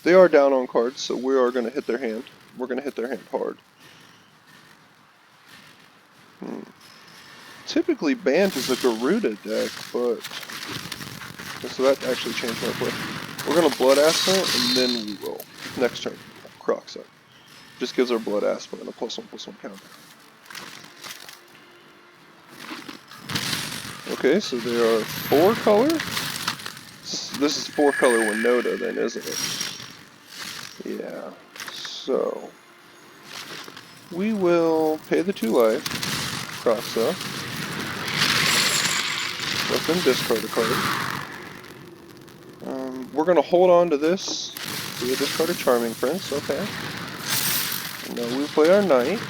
They are down on cards, so we are going to hit their hand. We're going to hit their hand hard. Typically, Bant is a Garuda deck, but... So that actually changed my play. We're going to Blood Aspirant, and then we will. Next turn, Croxa. Just gives our Blood Aspirant a +1/+1 counter. Okay, so they are 4 color. This is 4 color Winota then, isn't it? Yeah. So we will pay the 2 life, Croxa. Let them discard a card. We're gonna hold on to this. We discard a Charming Prince, okay. And now we play our Knight.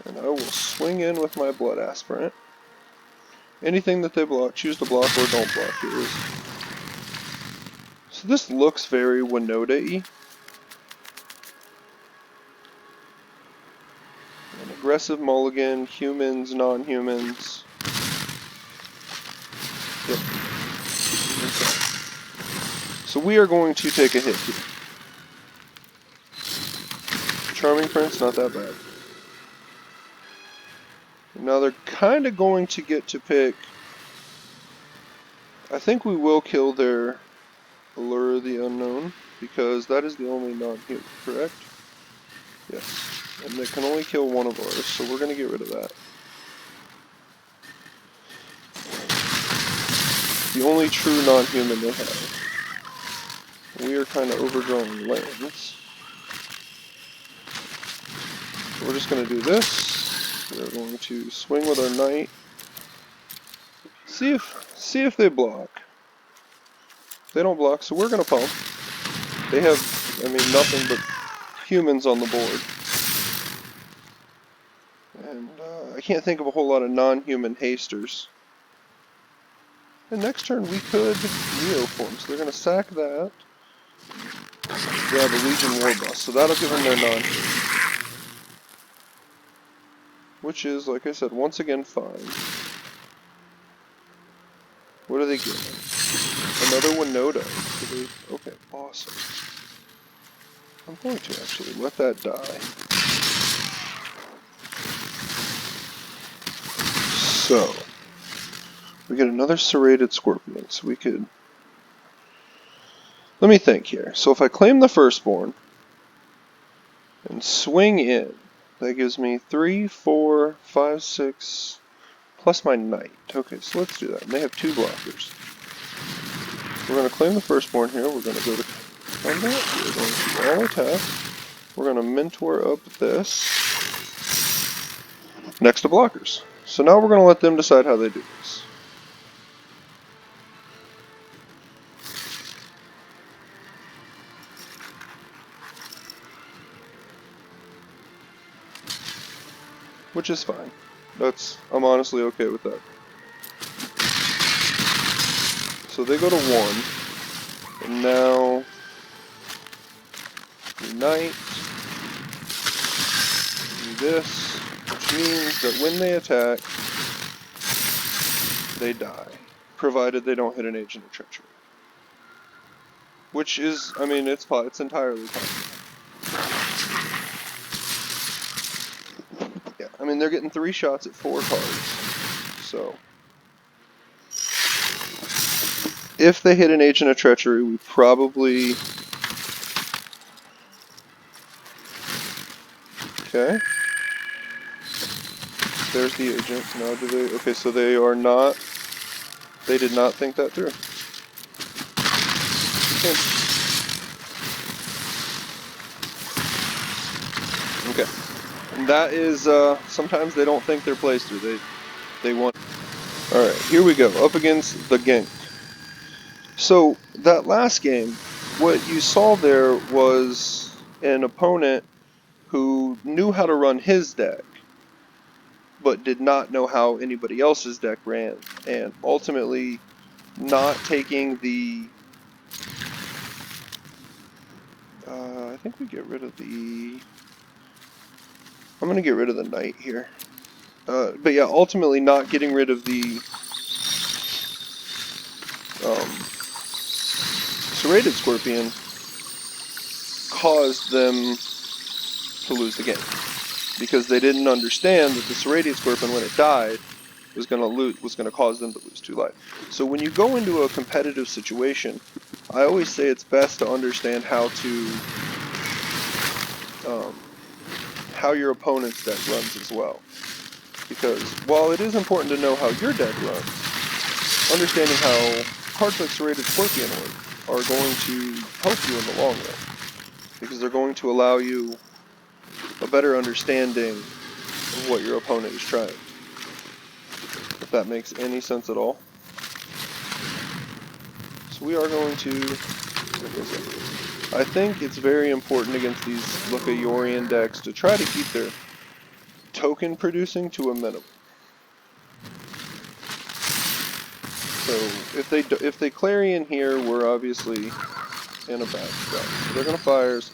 And I will swing in with my Blood Aspirant. Anything that they block, choose to block or don't block. Here is. So this looks very Winota-y. An aggressive mulligan, humans, non-humans. Yep. Okay. So we are going to take a hit here. Charming Prince, not that bad. Now they're kind of going to get to pick. I think we will kill their Allure the Unknown, because that is the only non-human, correct? Yes. And they can only kill one of ours, so we're going to get rid of that. the only true non-human they have. We are kind of overgrowing lands. So we're just going to do this. We're going to swing with our knight. See if they block. They don't block, so we're going to pump. They have, I mean, nothing but humans on the board. And I can't think of a whole lot of non-human hasters. And next turn we could Neoform, so they're going to sack that. Grab a Legion Warbus, so that'll give them their non-human. Which is, like I said, once again fine. What are they getting? Another Winota. Okay, awesome. I'm going to actually let that die. So, we get another Serrated Scorpion, so we could... Let me think here. So if I claim the Firstborn and swing in, that gives me 3, 4, 5, 6, plus my Knight. Okay, so let's do that. And they have 2 blockers. We're going to claim the Firstborn here. We're going to go to combat. We're going to all attack. We're going to mentor up this. Next to blockers. So now we're going to let them decide how they do this. Which is fine. I'm honestly okay with that. So they go to 1. And now Unite. Do this. Which means that when they attack, they die. Provided they don't hit an Agent of Treachery. Which is, I mean, it's entirely possible. Yeah, I mean, they're getting 3 shots at 4 cards. So, if they hit an Agent of Treachery, we probably... Okay. There's the agent. Now do they... Okay, so they are not... They did not think that through. Okay. And that is, sometimes they don't think their plays through. They want... Alright, here we go. Up against the Genk. So, that last game, what you saw there was an opponent who knew how to run his deck, but did not know how anybody else's deck ran, and ultimately not taking the... I think we get rid of the... I'm going to get rid of the Knight here. But yeah, ultimately not getting rid of the Serrated Scorpion caused them to lose the game. Because they didn't understand that the Serrated Scorpion, when it died, was going to cause them to lose 2 life. So when you go into a competitive situation, I always say it's best to understand how your opponent's deck runs as well. Because while it is important to know how your deck runs, understanding how cards like Serrated Scorpion are going to help you in the long run. Because they're going to allow you a better understanding of what your opponent is trying. If that makes any sense at all. So we are going to... I think it's very important against these Lukayorian decks to try to keep their token producing to a minimum. So if they Clarion here, we're obviously in a bad spot. So they're going to fires.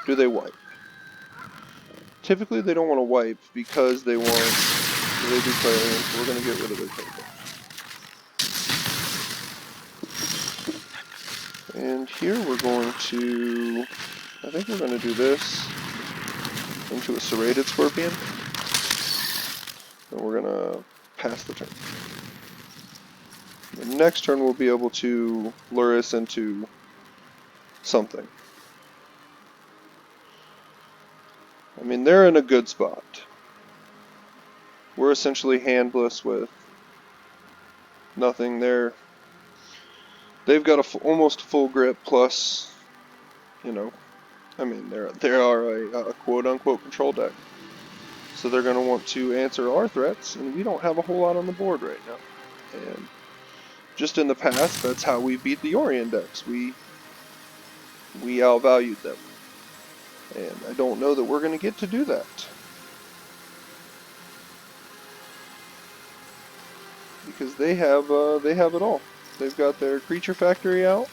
Do they wipe? Typically they don't want to wipe because they do Clarion, so we're going to get rid of their token. And here we're going to, I think we're going to do this into a Serrated Scorpion. And we're going to pass the turn. The next turn we'll be able to Lurrus into something. I mean, they're in a good spot. We're essentially handless with nothing there. They've got a almost full grip plus, you know, I mean, they are a quote-unquote control deck. So they're going to want to answer our threats, and we don't have a whole lot on the board right now. And just in the past, that's how we beat the Orion decks. We outvalued them. And I don't know that we're going to get to do that. Because they have it all. They've got their creature factory out.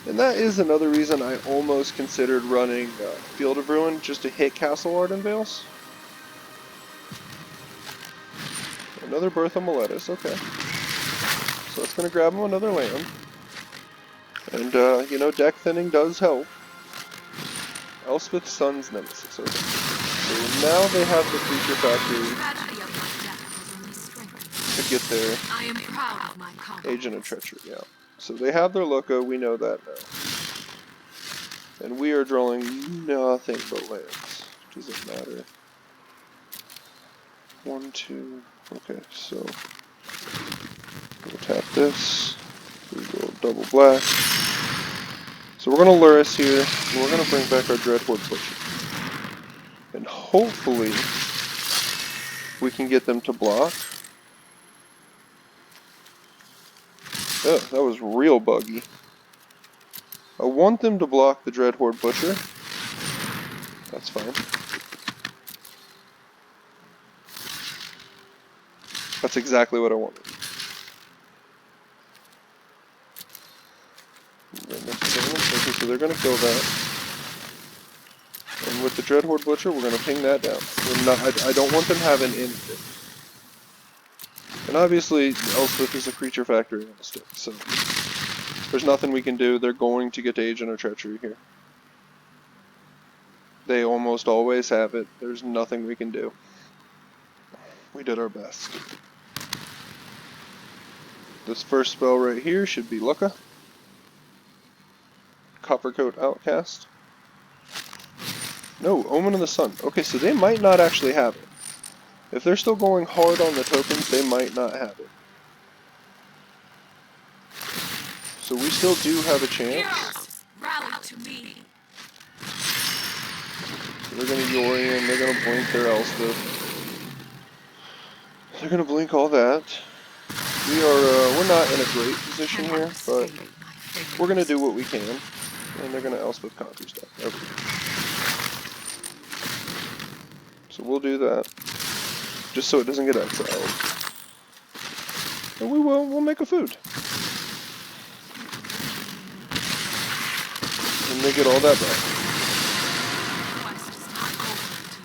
And that is another reason I almost considered running Field of Ruin just to hit Castle Ardenvales. Another Birth of Meletis, okay. So that's going to grab him another land. And, you know, deck thinning does help. Elspeth's Son's Nemesis, okay. So now they have the creature factory to get their I am proud of my Agent of Treachery out. So they have their Loka, we know that now. And we are drawing nothing but lands. Doesn't matter. 1, 2, okay, so we'll tap this. We will double black. So we're going to Lurrus here, and we're going to bring back our Dreadhorde Butcher. And hopefully we can get them to block. Oh, that was real buggy. I want them to block the Dreadhorde Butcher. That's fine. That's exactly what I wanted. Okay, so they're going to kill that. And with the Dreadhorde Butcher, we're going to ping that down. I don't want them having anything. And obviously, Elspeth is a creature factory on the stick, so there's nothing we can do. They're going to get to Agent of Treachery here. They almost always have it. There's nothing we can do. We did our best. This first spell right here should be Lucca. Coppercoat Outcast. No, Omen of the Sun. Okay, so they might not actually have it. If they're still going hard on the tokens, they might not have it. So we still do have a chance. Heroes, rally to me. They're going to Yorion, they're going to blink their Elspeth. They're going to blink all that. We're not in a great position here, but we're going to do what we can. And they're going to Elspeth Conquer stuff. There we go. So we'll do that. Just so it doesn't get exiled. And we'll make a food. And they get all that back.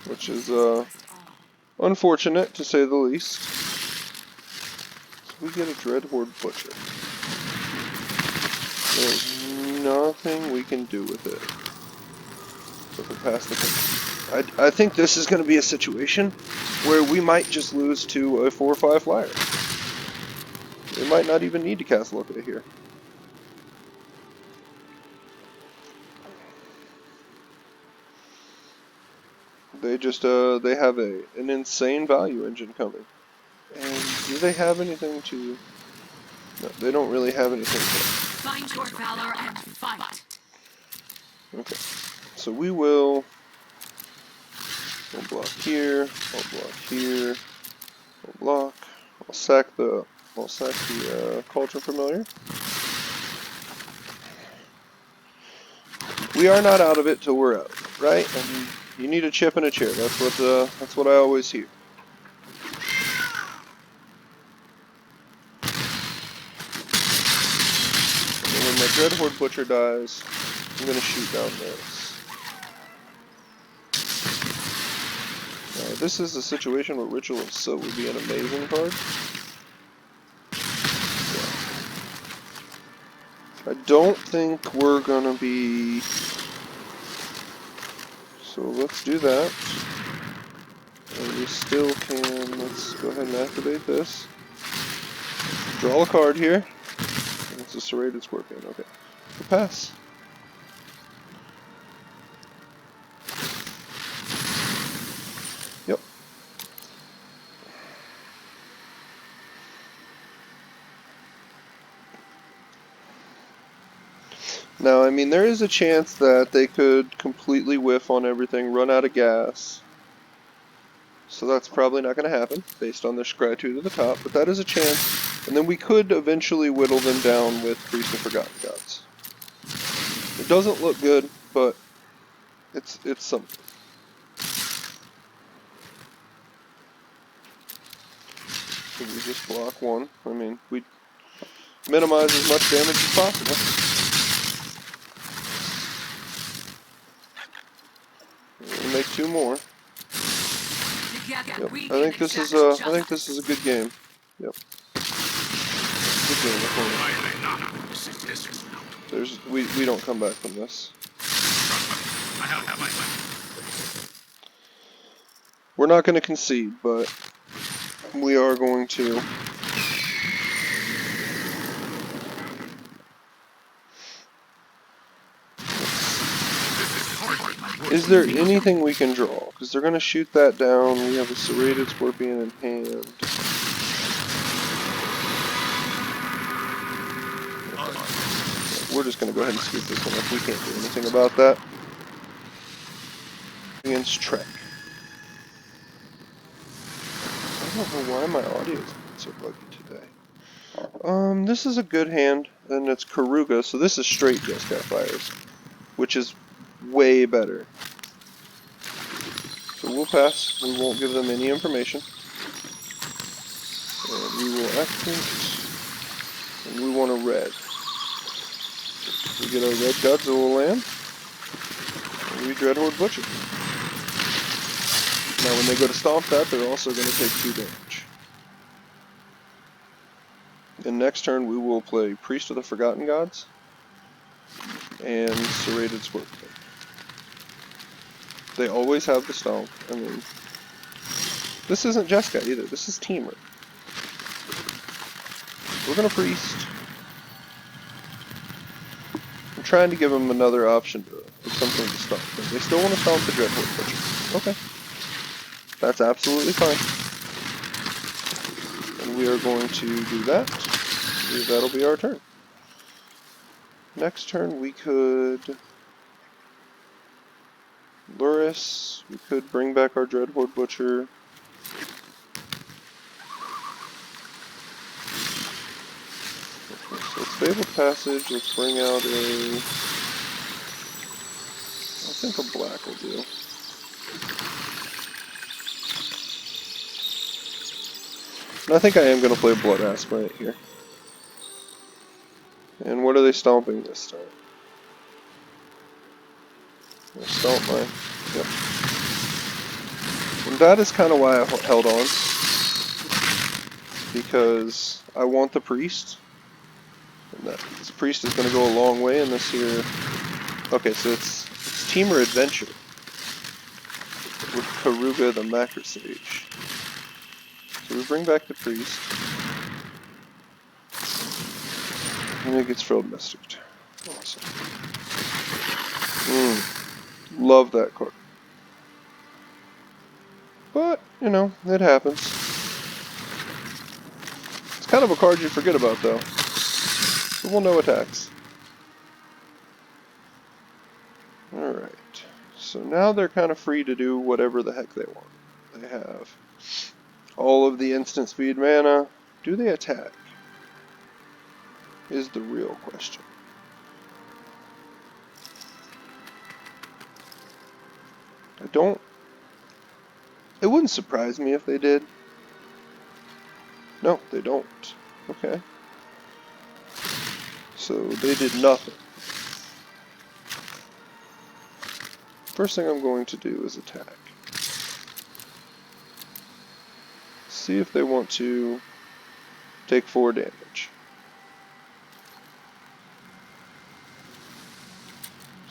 Which is unfortunate to say the least. So we get a Dreadhorde Butcher. There's nothing we can do with it. So we'll pass the turn. I think this is going to be a situation where we might just lose to a 4/5 flyer. We might not even need to cast Loka here. They just they have an insane value engine coming. And do they have anything to? No, they don't really have anything to. Find your valor and fight. Okay, so we'll block here. I'll block here. I'll block. I'll sack the Cauldron Familiar. We are not out of it till we're out of it, right? And you need a chip and a chair. That's what I always hear. And when my Dreadhorde Butcher dies, I'm gonna shoot down this. This is a situation where Ritual of Soot would be an amazing card. I don't think we're gonna be. So let's do that. And we still can. Let's go ahead and activate this. Draw a card here. And it's a Serrated Scorpion. Okay. We'll pass. Yep. Now, I mean, there is a chance that they could completely whiff on everything, run out of gas. So that's probably not going to happen, based on their scry 2 to the top, but that is a chance. And then we could eventually whittle them down with Priest of Forgotten Gods. It doesn't look good, but it's something. So we just block one. I mean, we minimize as much damage as possible. We make 2 more. Yep. I think this is a good game. Yep. Good game. We don't come back from this. We're not going to concede, but we are going to. Is there anything we can draw? Because they're going to shoot that down. We have a serrated scorpion in hand. Okay. We're just going to go ahead and scoop this one if we can't do anything about that. Against Trek. I don't know why my audio is so buggy today. This is a good hand, and it's Karuga, so this is straight Jeskai Fires, which is way better. So we'll pass. We won't give them any information. And we will activate. And we want a red. We get our red Godzilla land. And we Dreadhorde Butcher. Now when they go to stomp that, they're also going to take 2 damage. And next turn we will play Priest of the Forgotten Gods. And Serrated Scorpion. They always have the stomp. I mean, this isn't Jeskai either. This is Teamer. We're gonna Priest. I'm trying to give them another option to something to stomp. But they still want to stomp the Dreadhorde Butcher. Okay. That's absolutely fine. And we are going to do that. That'll be our turn. Next turn we could Lurrus. We could bring back our Dreadhorde Butcher. Okay, so it's Fabled Passage. Let's bring out a. I think a black will do. And I think I am going to play Blood Aspirant here. And what are they stomping this time? I'll stomp my. Yep. And that is kind of why I held on. Because I want the Priest. And this Priest is going to go a long way in this here. Okay, so it's Teamer Adventure. With Karuga the Macro Sage. So we bring back the Priest. And it gets Frilled Mystic. Awesome. Love that card. But, you know, it happens. It's kind of a card you forget about, though. But we'll know attacks. Alright. So now they're kind of free to do whatever the heck they want. They have all of the instant speed mana. Do they attack? Is the real question. It wouldn't surprise me if they did. No, they don't. Okay. So they did nothing. First thing I'm going to do is attack. See if they want to take 4 damage.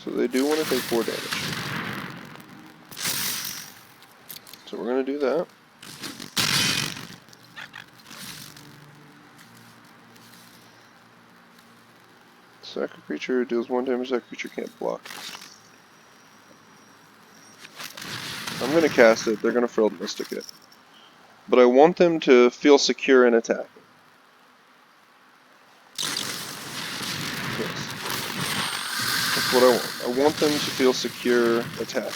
So they do want to take 4 damage. So we're going to do that. Sack a creature, deals 1 damage, that creature can't block. I'm going to cast it, they're going to Frilled Mystic it. But I want them to feel secure in attacking. Yes. That's what I want. I want them to feel secure attacking.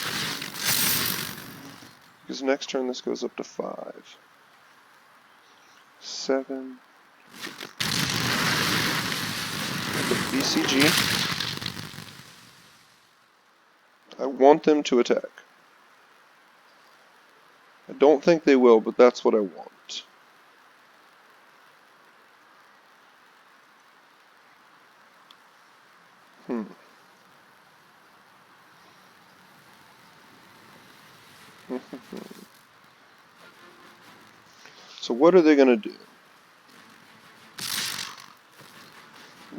Because next turn this goes up to 5. 7. BCG. I want them to attack. I don't think they will, but that's what I want. So what are they going to do?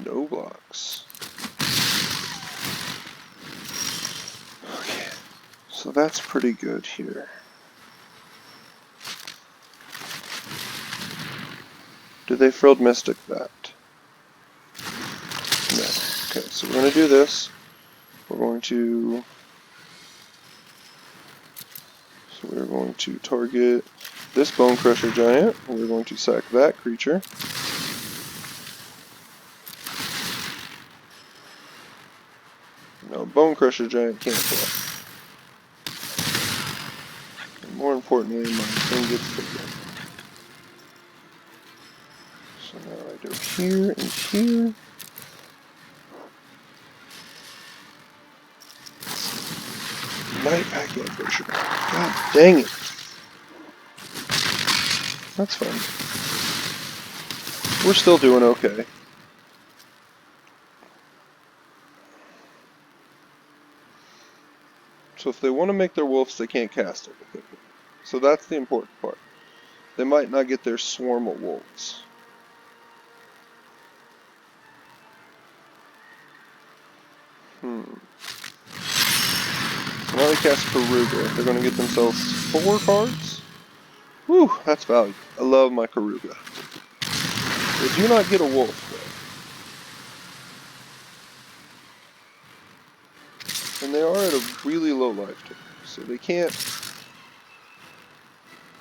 No blocks. Okay. So that's pretty good here. Do they Frilled Mystic that? No. Okay, so we're going to do this. We're going to target this Bone Crusher Giant. We're going to sack that creature. No, Bone Crusher Giant can't play. And more importantly, my thing gets taken. So now I go here and here. Night Pack Ambusher. God dang it. That's fine. We're still doing okay. So if they want to make their wolves, they can't cast everything. So that's the important part. They might not get their swarm of wolves. So now they cast Karuga. They're going to get themselves 4 cards. Whew, that's value. I love my Karuga. They do not get a wolf, though. And they are at a really low life total, so they can't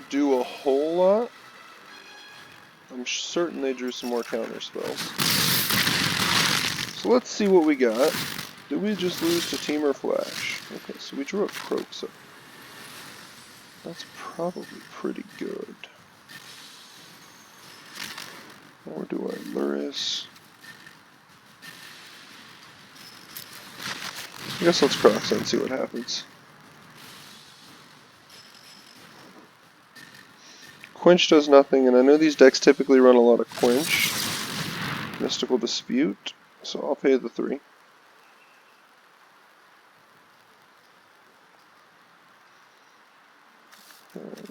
do a whole lot. I'm certain they drew some more counter spells. So let's see what we got. Did we just lose to Team or Flash? Okay, so we drew a Croak, so that's probably pretty good. Or do I Lurrus? I guess let's cross it and see what happens. Quench does nothing, and I know these decks typically run a lot of Quench. Mystical Dispute, so I'll pay the 3.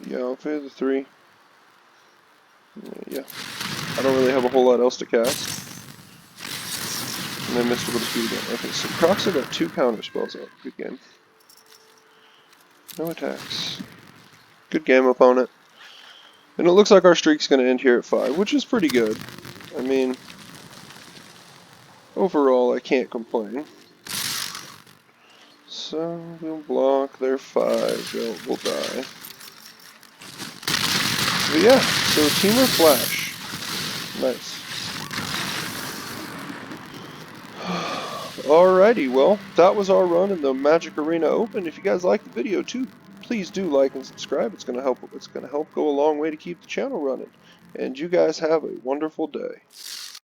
Yeah, I'll pay the 3. Yeah. I don't really have a whole lot else to cast. And then Mystical Dispute again. Okay, so Croxa got 2 counter spells out. Good game. No attacks. Good game, opponent. And it looks like our streak's going to end here at 5, which is pretty good. I mean, overall, I can't complain. So, we'll block their 5. We'll die. But yeah, so Teamer Flash. Nice. Alrighty, well, that was our run in the Magic Arena Open. If you guys liked the video too, please do like and subscribe. It's gonna help go a long way to keep the channel running. And you guys have a wonderful day.